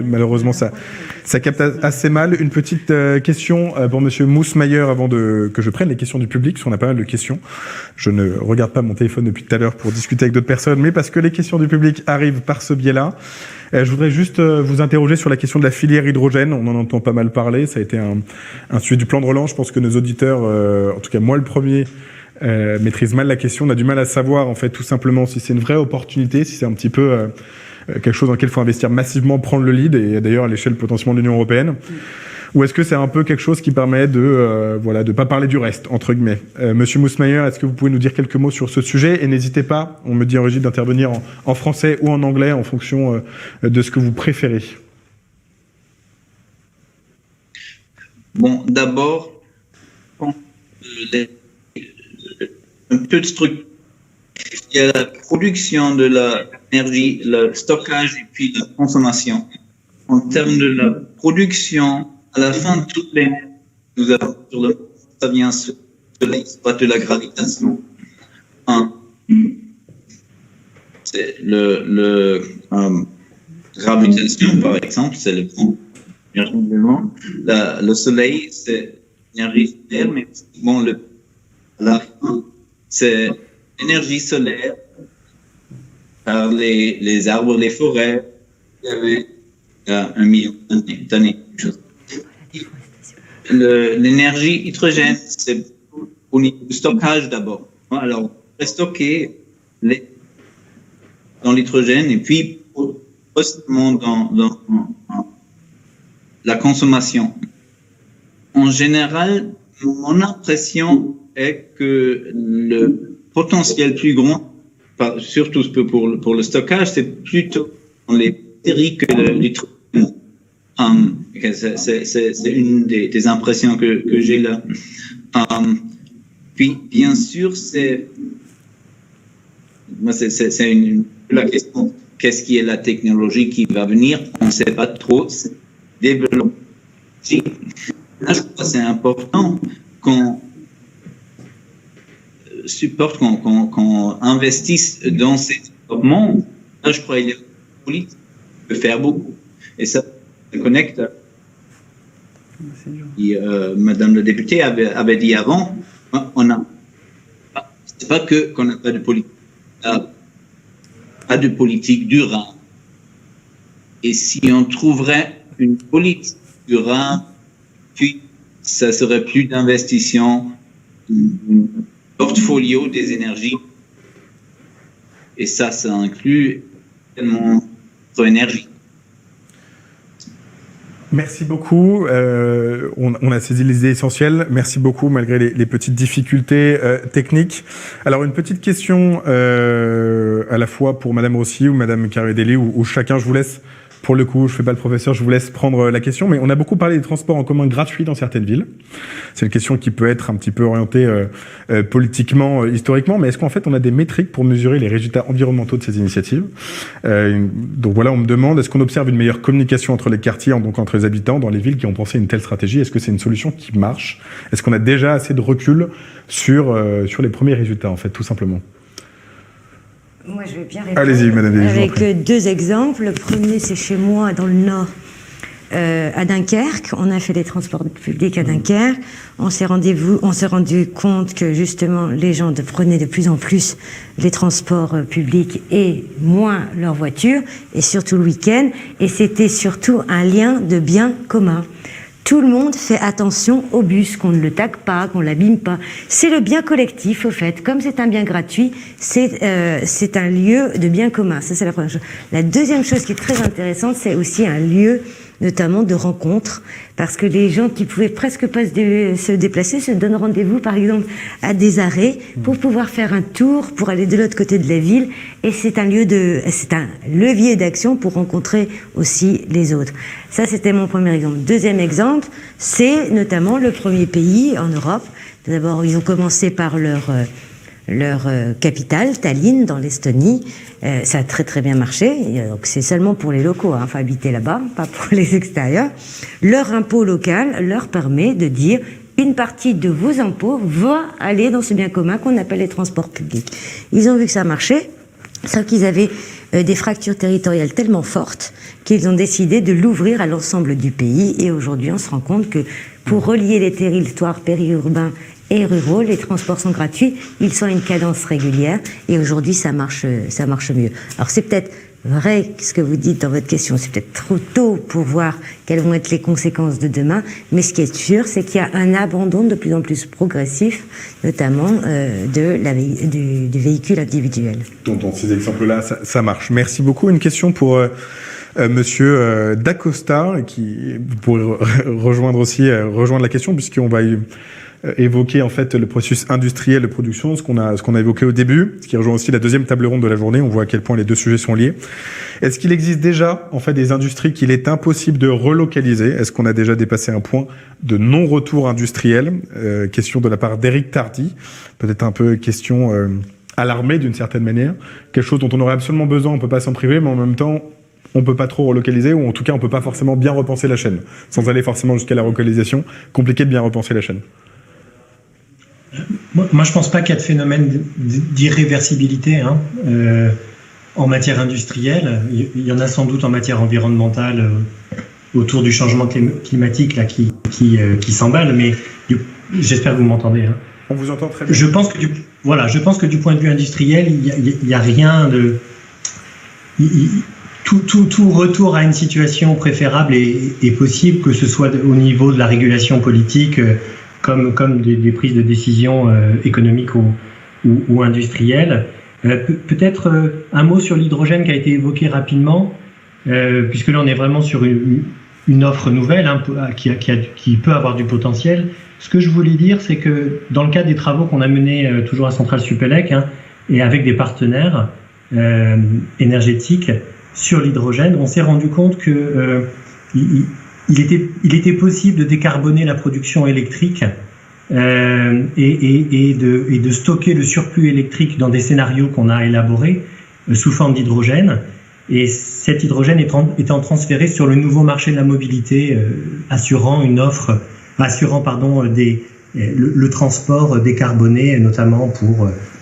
malheureusement, ça capte assez mal. Une petite question pour Monsieur Mousmayer avant que je prenne les questions du public, parce qu'on a pas mal de questions. Je ne regarde pas mon téléphone depuis tout à l'heure pour discuter avec d'autres personnes, mais parce que les questions du public arrivent par ce biais-là. Je voudrais juste vous interroger sur la question de la filière hydrogène. On en entend pas mal parler. Ça a été un sujet du plan de relance. Je pense que nos auditeurs, en tout cas moi le premier, maîtrise mal la question. On a du mal à savoir, en fait, tout simplement, si c'est une vraie opportunité, si c'est un petit peu quelque chose dans lequel il faut investir massivement, prendre le lead, et d'ailleurs à l'échelle potentiellement de l'Union européenne. Ou est-ce que c'est un peu quelque chose qui permet de pas parler du reste, entre guillemets. Monsieur Mousmayer, est-ce que vous pouvez nous dire quelques mots sur ce sujet? Et n'hésitez pas, on me dit en régie, d'intervenir en français ou en anglais en fonction de ce que vous préférez. Bon, d'abord, un peu de structure. Il y a la production de l'énergie, le stockage et puis la consommation. En termes de la production, à la fin, toutes les nous avons sur le ça vient de la gravitation. C'est gravitation, par exemple, c'est le le soleil, c'est l'énergie solaire, mais bon, à la fin, c'est l'énergie solaire par les arbres, les forêts. Il y avait 1 million d'années. L'énergie hydrogène, c'est au niveau du stockage d'abord. Alors, on peut stocker dans l'hydrogène et puis possiblement dans la consommation. En général, mon impression est que le potentiel plus grand, surtout pour le stockage, c'est plutôt dans les batteries que l'hydrogène. C'est une des impressions que j'ai là. Puis, bien sûr, c'est la question, qu'est-ce qui est la technologie qui va venir? On ne sait pas trop. C'est développé. Là, je crois que c'est important qu'on supporte, qu'on investisse dans ces développements. Là, je crois qu'il y a une politique qui peut faire beaucoup. Et ça se connecte. Et, Madame la députée avait dit avant, c'est pas qu'on n'a pas de politique, pas de politique durable. Et si on trouverait une politique durable, puis ça serait plus d'investissement, un portfolio des énergies, et ça inclut tellement notre énergie. Merci beaucoup. On a saisi les idées essentielles. Merci beaucoup, malgré les petites difficultés techniques. Alors, une petite question à la fois pour Madame Rossi ou Madame Caradelli, ou chacun, je vous laisse. Pour le coup, je fais pas le professeur, je vous laisse prendre la question. Mais on a beaucoup parlé des transports en commun gratuits dans certaines villes. C'est une question qui peut être un petit peu orientée politiquement, historiquement. Mais est-ce qu'en fait, on a des métriques pour mesurer les résultats environnementaux de ces initiatives? Donc voilà, on me demande, est-ce qu'on observe une meilleure communication entre les quartiers, donc entre les habitants, dans les villes qui ont pensé une telle stratégie? Est-ce que c'est une solution qui marche? Est-ce qu'on a déjà assez de recul sur les premiers résultats, en fait, tout simplement? Moi, je vais bien répondre. Allez-y, Madame Delis, avec 2 exemples. Le premier, c'est chez moi, dans le Nord, à Dunkerque. On a fait des transports publics à Dunkerque. On s'est rendu compte que, justement, les gens prenaient de plus en plus les transports publics et moins leur voiture, et surtout le week-end. Et c'était surtout un lien de bien commun. Tout le monde fait attention au bus, qu'on ne le tague pas, qu'on l'abîme pas. C'est le bien collectif, au fait. Comme c'est un bien gratuit, c'est un lieu de bien commun. Ça, c'est la première chose. La deuxième chose qui est très intéressante, c'est aussi un lieu, notamment de rencontre, parce que les gens qui pouvaient presque pas se déplacer se donnent rendez-vous, par exemple, à des arrêts pour pouvoir faire un tour, pour aller de l'autre côté de la ville. Et c'est un levier d'action pour rencontrer aussi les autres. Ça, c'était mon premier exemple. Deuxième exemple, c'est notamment le premier pays en Europe. D'abord, ils ont commencé par leur capitale, Tallinn, dans l'Estonie. Ça a très très bien marché. Donc c'est seulement pour les locaux, hein. Faut habiter là-bas, pas pour les extérieurs. Leur impôt local leur permet de dire une partie de vos impôts va aller dans ce bien commun qu'on appelle les transports publics. Ils ont vu que ça marchait, sauf qu'ils avaient des fractures territoriales tellement fortes qu'ils ont décidé de l'ouvrir à l'ensemble du pays. Et aujourd'hui, on se rend compte que pour relier les territoires périurbains et ruraux, les transports sont gratuits, ils sont à une cadence régulière, et aujourd'hui ça marche mieux. Alors c'est peut-être vrai ce que vous dites dans votre question. C'est peut-être trop tôt pour voir quelles vont être les conséquences de demain, mais ce qui est sûr, c'est qu'il y a un abandon de plus en plus progressif, notamment du véhicule individuel. Dans ces exemples-là, ça marche. Merci beaucoup. Une question pour Monsieur Dacosta, qui pourrait rejoindre la question, puisqu'on va évoquer en fait le processus industriel de production, ce qu'on a évoqué au début, ce qui rejoint aussi la deuxième table ronde de la journée. On voit à quel point les deux sujets sont liés. Est-ce qu'il existe déjà en fait des industries qu'il est impossible de relocaliser? Est-ce qu'on a déjà dépassé un point de non-retour industriel? Question de la part d'Éric Tardy, peut-être un peu question alarmée d'une certaine manière, quelque chose dont on aurait absolument besoin, on peut pas s'en priver, mais en même temps on peut pas trop relocaliser, ou en tout cas on peut pas forcément bien repenser la chaîne, sans aller forcément jusqu'à la relocalisation. Compliqué de bien repenser la chaîne. Moi, je pense pas qu'il y a de phénomène d'irréversibilité en matière industrielle. Il y en a sans doute en matière environnementale autour du changement climatique là, qui s'emballe, mais j'espère que vous m'entendez. Hein. On vous entend très bien. Je pense que du point de vue industriel, il y a rien de... Tout retour à une situation préférable est possible, que ce soit au niveau de la régulation politique, comme des prises de décision économiques ou industrielles. Peut-être un mot sur l'hydrogène qui a été évoqué rapidement, puisque là on est vraiment sur une offre nouvelle qui peut avoir du potentiel. Ce que je voulais dire, c'est que dans le cadre des travaux qu'on a menés toujours à Centrale Supélec et avec des partenaires énergétiques sur l'hydrogène, on s'est rendu compte que il était possible de décarboner la production électrique et de stocker le surplus électrique dans des scénarios qu'on a élaborés sous forme d'hydrogène. Et cet hydrogène étant transféré sur le nouveau marché de la mobilité, assurant le transport décarboné, notamment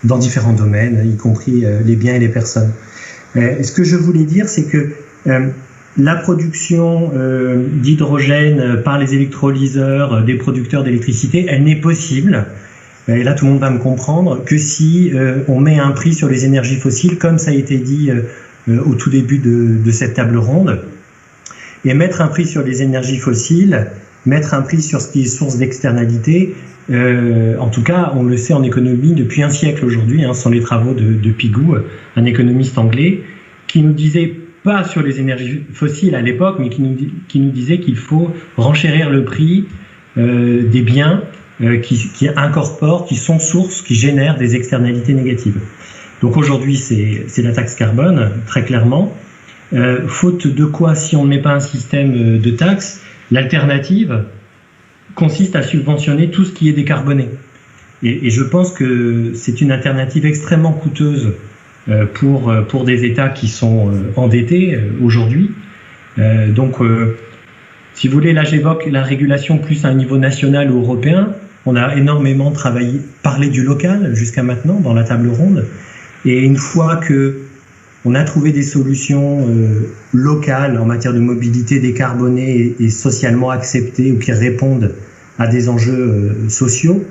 dans différents domaines, y compris les biens et les personnes. Ce que je voulais dire, c'est que la production d'hydrogène par les électrolyseurs des producteurs d'électricité, elle n'est possible, et là tout le monde va me comprendre, que si on met un prix sur les énergies fossiles, comme ça a été dit au tout début de cette table ronde. Et mettre un prix sur les énergies fossiles, mettre un prix sur ce qui est source d'externalité, en tout cas on le sait en économie depuis un siècle aujourd'hui, sont les travaux de Pigou, un économiste anglais, qui nous disait, pas sur les énergies fossiles à l'époque, mais qui nous disait qu'il faut renchérir le prix des biens qui incorporent, qui sont sources, qui génèrent des externalités négatives. Donc aujourd'hui, c'est la taxe carbone, très clairement. Faute de quoi, si on ne met pas un système de taxes, l'alternative consiste à subventionner tout ce qui est décarboné. Et je pense que c'est une alternative extrêmement coûteuse pour des États qui sont endettés aujourd'hui. Donc, si vous voulez, là j'évoque la régulation plus à un niveau national ou européen. On a énormément parlé du local jusqu'à maintenant dans la table ronde. Et une fois que on a trouvé des solutions locales en matière de mobilité décarbonée et socialement acceptées ou qui répondent à des enjeux sociaux,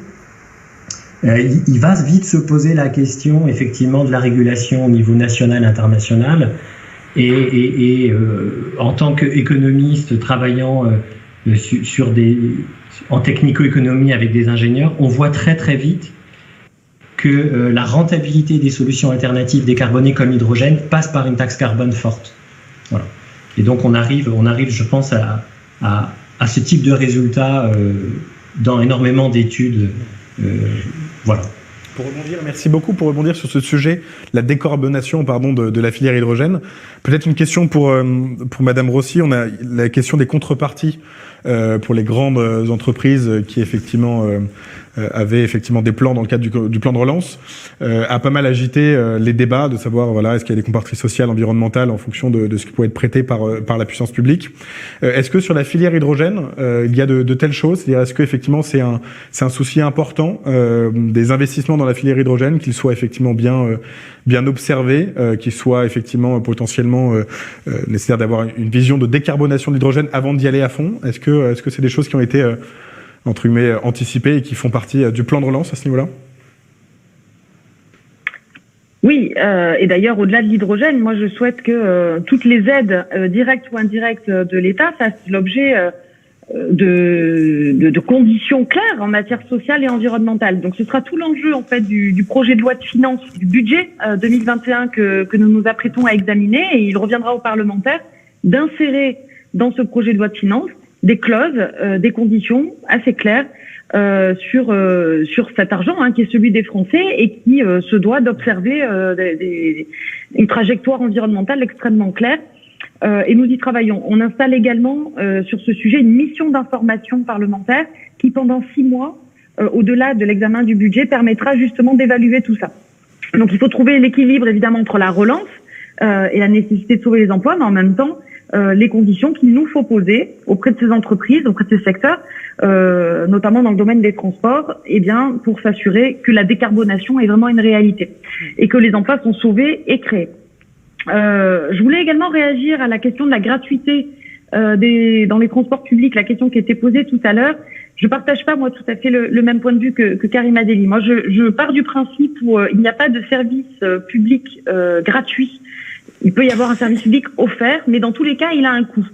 il va vite se poser la question effectivement de la régulation au niveau national, international. Et en tant qu'économiste travaillant en technico-économie avec des ingénieurs, on voit très très vite que la rentabilité des solutions alternatives décarbonées comme l'hydrogène passe par une taxe carbone forte. Voilà. Et donc on arrive, je pense, à ce type de résultat dans énormément d'études. Voilà. Pour rebondir, merci beaucoup pour rebondir sur ce sujet, la décarbonation de la filière hydrogène. Peut-être une question pour Madame Rossi. On a la question des contreparties pour les grandes entreprises qui effectivement avaient effectivement des plans dans le cadre du plan de relance, a pas mal agité les débats de savoir est-ce qu'il y a des contreparties sociales, environnementales en fonction de ce qui pourrait être prêté par la puissance publique. Est-ce que sur la filière hydrogène il y a de telles choses? C'est-à-dire est-ce que effectivement c'est un souci important des investissements dans la filière hydrogène, qu'ils soient effectivement bien observés, qu'ils soient effectivement potentiellement nécessaire d'avoir une vision de décarbonation de l'hydrogène avant d'y aller à fond? Est-ce que c'est des choses qui ont été entre guillemets anticipées et qui font partie du plan de relance à ce niveau-là? Oui, et d'ailleurs, au-delà de l'hydrogène, moi, je souhaite que toutes les aides directes ou indirectes de l'État fassent l'objet de conditions claires en matière sociale et environnementale. Donc, ce sera tout l'enjeu en fait du projet de loi de finances, du budget 2021 que nous nous apprêtons à examiner, et il reviendra aux parlementaires d'insérer dans ce projet de loi de finances des clauses, des conditions assez claires sur cet argent qui est celui des Français et qui se doit d'observer une trajectoire environnementale extrêmement claire. Et nous y travaillons. On installe également sur ce sujet une mission d'information parlementaire qui, pendant 6 mois, au-delà de l'examen du budget, permettra justement d'évaluer tout ça. Donc il faut trouver l'équilibre évidemment entre la relance et la nécessité de sauver les emplois, mais en même temps les conditions qu'il nous faut poser auprès de ces entreprises, auprès de ces secteurs, notamment dans le domaine des transports, pour s'assurer que la décarbonation est vraiment une réalité et que les emplois sont sauvés et créés. Je voulais également réagir à la question de la gratuité dans les transports publics, la question qui était posée tout à l'heure. Je partage pas moi tout à fait le même point de vue que Karima Delli. Moi, je pars du principe où il n'y a pas de service public gratuit. Il peut y avoir un service public offert, mais dans tous les cas, il a un coût.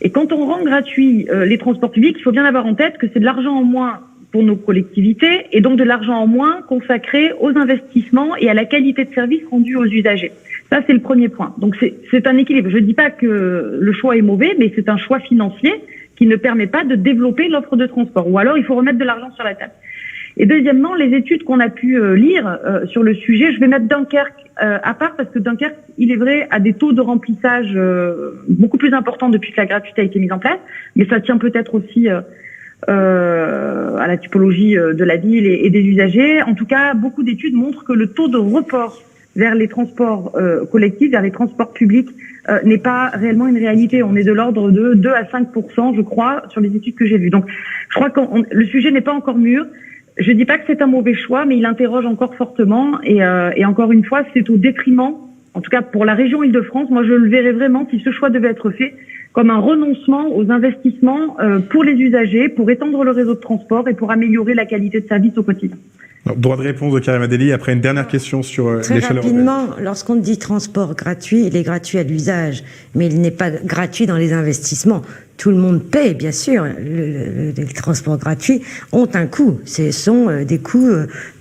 Et quand on rend gratuit les transports publics, il faut bien avoir en tête que c'est de l'argent en moins pour nos collectivités et donc de l'argent en moins consacré aux investissements et à la qualité de service rendu aux usagers. Ça, c'est le premier point. Donc, c'est un équilibre. Je ne dis pas que le choix est mauvais, mais c'est un choix financier qui ne permet pas de développer l'offre de transport. Ou alors, il faut remettre de l'argent sur la table. Et deuxièmement, les études qu'on a pu lire sur le sujet, je vais mettre Dunkerque à part parce que Dunkerque, il est vrai, a des taux de remplissage beaucoup plus importants depuis que la gratuité a été mise en place, mais ça tient peut-être aussi à la typologie de la ville et des usagers. En tout cas, beaucoup d'études montrent que le taux de report vers les transports collectifs, vers les transports publics, n'est pas réellement une réalité. On est de l'ordre de 2 à 5%, je crois, sur les études que j'ai vues. Donc, je crois que le sujet n'est pas encore mûr. Je dis pas que c'est un mauvais choix, mais il interroge encore fortement. Et encore une fois, c'est au détriment, en tout cas pour la région Île-de-France, moi je le verrais vraiment, si ce choix devait être fait, comme un renoncement aux investissements pour les usagers, pour étendre le réseau de transport et pour améliorer la qualité de service au quotidien. Alors, droit de réponse de Karima Delli. Après, une dernière question sur l'échelle européenne. Très rapidement, lorsqu'on dit transport gratuit, il est gratuit à l'usage, mais il n'est pas gratuit dans les investissements. Tout le monde paie, bien sûr. Les transports gratuits ont un coût. Ce sont des coûts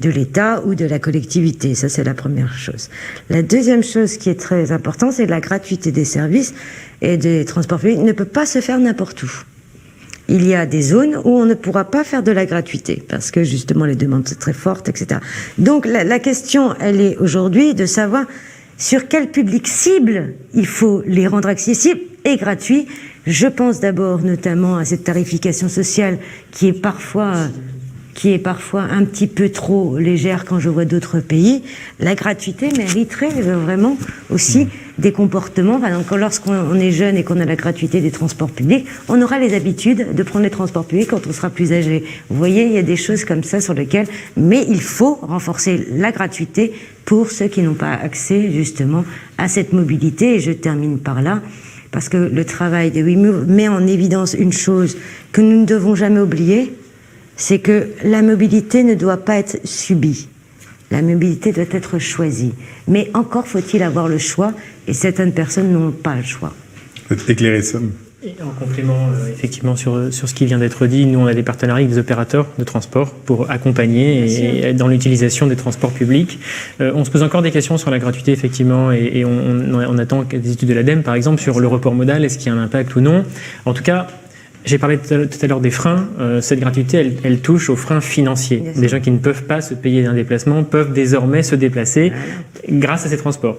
de l'État ou de la collectivité. Ça, c'est la première chose. La deuxième chose qui est très importante, c'est que la gratuité des services et des transports publics ne peut pas se faire n'importe où. Il y a des zones où on ne pourra pas faire de la gratuité parce que justement les demandes sont très fortes, etc. Donc la question, elle est aujourd'hui de savoir sur quel public cible il faut les rendre accessibles et gratuits. Je pense d'abord notamment à cette tarification sociale qui est parfois un petit peu trop légère quand je vois d'autres pays. La gratuité mériterait vraiment aussi des comportements. Donc, lorsqu'on est jeune et qu'on a la gratuité des transports publics, on aura les habitudes de prendre les transports publics quand on sera plus âgé. Vous voyez, il y a des choses comme ça sur lesquelles... Mais il faut renforcer la gratuité pour ceux qui n'ont pas accès justement à cette mobilité. Et je termine par là, parce que le travail de WeMove met en évidence une chose que nous ne devons jamais oublier, c'est que la mobilité ne doit pas être subie. La mobilité doit être choisie. Mais encore faut-il avoir le choix, et certaines personnes n'ont pas le choix. Éclairer ça. Et en complément, effectivement, sur ce qui vient d'être dit, nous, on a des partenariats avec des opérateurs de transport pour accompagner dans l'utilisation des transports publics. On se pose encore des questions sur la gratuité, effectivement, et on attend des études de l'ADEME, par exemple, sur le report modal, est-ce qu'il y a un impact ou non. En tout cas, j'ai parlé tout à l'heure des freins. Cette gratuité, elle touche aux freins financiers. Des gens qui ne peuvent pas se payer un déplacement peuvent désormais se déplacer grâce à ces transports.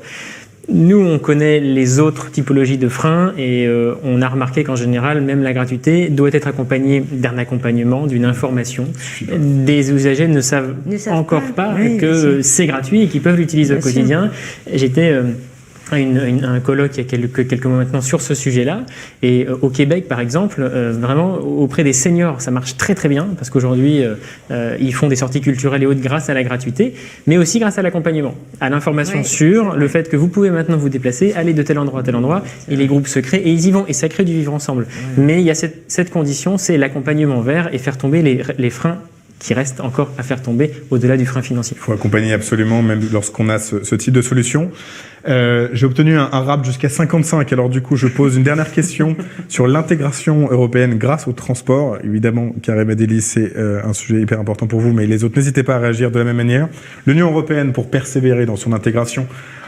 Nous, on connaît les autres typologies de freins et on a remarqué qu'en général, même la gratuité doit être accompagnée d'un accompagnement, d'une information. Des usagers ne savent encore pas que c'est gratuit et qu'ils peuvent l'utiliser au quotidien. J'étais... un colloque il y a quelques mois maintenant sur ce sujet-là. Et au Québec, par exemple, vraiment auprès des seniors, ça marche très très bien parce qu'aujourd'hui, ils font des sorties culturelles et autres grâce à la gratuité, mais aussi grâce à l'accompagnement, à l'information sur le fait que vous pouvez maintenant vous déplacer, aller de tel endroit à tel endroit, et les groupes se créent et ils y vont et ça crée du vivre ensemble. Mais il y a cette condition, c'est l'accompagnement vers et faire tomber les freins qui reste encore à faire tomber au-delà du frein financier. Il faut accompagner absolument, même lorsqu'on a ce type de solution. J'ai obtenu un RAP jusqu'à 55, alors du coup je pose une dernière question sur l'intégration européenne grâce au transport. Évidemment, Karim Adeli, c'est un sujet hyper important pour vous, mais les autres, n'hésitez pas à réagir de la même manière. L'Union européenne, pour persévérer dans son intégration,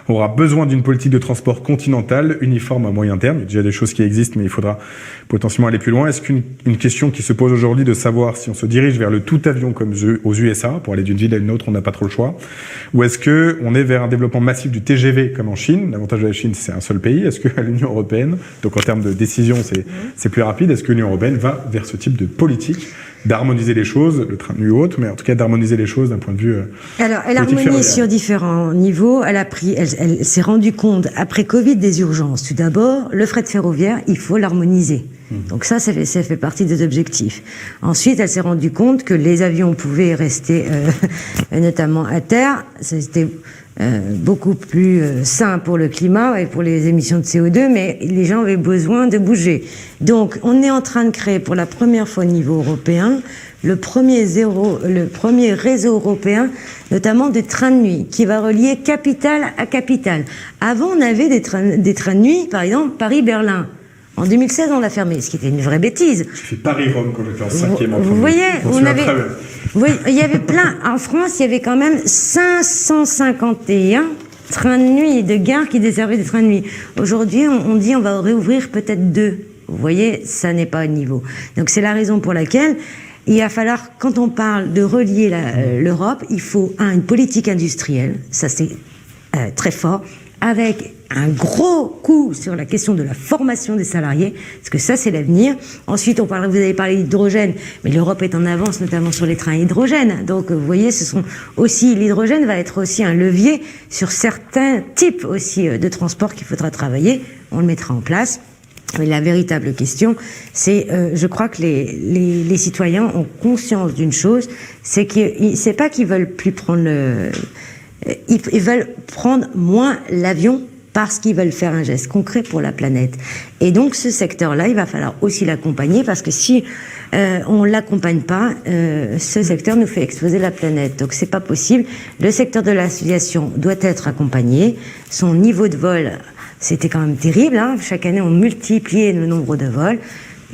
aura besoin d'une politique de transport continentale, uniforme à moyen terme. Il y a déjà des choses qui existent, mais il faudra potentiellement aller plus loin. Est-ce qu'une question qui se pose aujourd'hui de savoir si on se dirige vers le tout avion comme aux USA, pour aller d'une ville à une autre, on n'a pas trop le choix, ou est-ce que on est vers un développement massif du TGV comme en Chine? L'avantage de la Chine, c'est un seul pays. Est-ce que l'Union européenne, donc en termes de décision, c'est plus rapide, est-ce que l'Union européenne va vers ce type de politique d'harmoniser les choses, le train de nuit ou autre, mais en tout cas d'harmoniser les choses d'un point de vue Alors, elle harmonise sur différents niveaux. Elle s'est rendue compte, après Covid, des urgences. Tout d'abord, le fret ferroviaire, il faut l'harmoniser. Donc ça fait partie des objectifs. Ensuite, elle s'est rendue compte que les avions pouvaient rester, notamment à terre. C'était beaucoup plus sain pour le climat et pour les émissions de CO2, mais les gens avaient besoin de bouger. Donc, on est en train de créer pour la première fois au niveau européen le premier réseau européen, notamment de trains de nuit, qui va relier capitale à capitale. Avant, on avait des trains de nuit, par exemple, Paris-Berlin. En 2016, on l'a fermé, ce qui était une vraie bêtise. J'ai fait Paris-Rome quand j'étais en 5e. Vous voyez, il y avait plein. En France, il y avait quand même 551 trains de nuit et de gare qui desservaient des trains de nuit. Aujourd'hui, on dit on va réouvrir peut-être 2. Vous voyez, ça n'est pas au niveau. Donc c'est la raison pour laquelle il va falloir, quand on parle de relier l'Europe, il faut une politique industrielle, ça c'est très fort, avec un gros coup sur la question de la formation des salariés, parce que ça c'est l'avenir. Ensuite, vous avez parlé d'hydrogène, mais l'Europe est en avance, notamment sur les trains hydrogène. Donc vous voyez, l'hydrogène va être aussi un levier sur certains types aussi de transport qu'il faudra travailler. On le mettra en place. Mais la véritable question, c'est, je crois que les citoyens ont conscience d'une chose, c'est pas qu'ils veulent plus prendre ils veulent prendre moins l'avion parce qu'ils veulent faire un geste concret pour la planète. Et donc ce secteur-là, il va falloir aussi l'accompagner parce que si on l'accompagne pas, ce secteur nous fait exploser la planète. Donc c'est pas possible. Le secteur de l'aviation doit être accompagné. Son niveau de vol, c'était quand même terrible, hein. Chaque année, on multipliait le nombre de vols.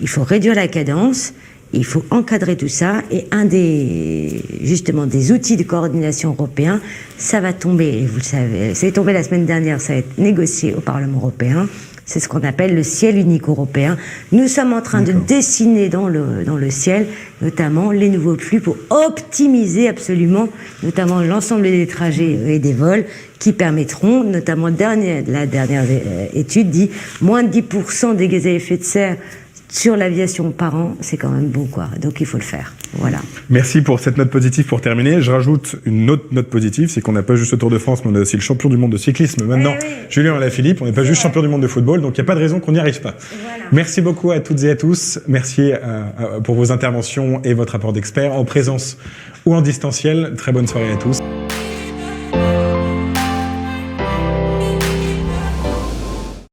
Il faut réduire la cadence. Il faut encadrer tout ça. Et des outils de coordination européens, ça va tomber. Et vous le savez, c'est tombé la semaine dernière. Ça va être négocié au Parlement européen. C'est ce qu'on appelle le ciel unique européen. Nous sommes en train de dessiner dans le ciel, notamment les nouveaux flux pour optimiser absolument, notamment l'ensemble des trajets et des vols qui permettront, notamment la dernière étude dit moins de 10% des gaz à effet de serre sur l'aviation par an, c'est quand même beau, quoi. Donc il faut le faire. Voilà. Merci pour cette note positive pour terminer. Je rajoute une autre note positive, c'est qu'on n'a pas juste le Tour de France, mais on a aussi le champion du monde de cyclisme. Maintenant, Julien Alaphilippe, on n'est pas juste champion du monde de football, donc il n'y a pas de raison qu'on n'y arrive pas. Voilà. Merci beaucoup à toutes et à tous. Merci pour vos interventions et votre apport d'experts en présence ou en distanciel. Très bonne soirée à tous.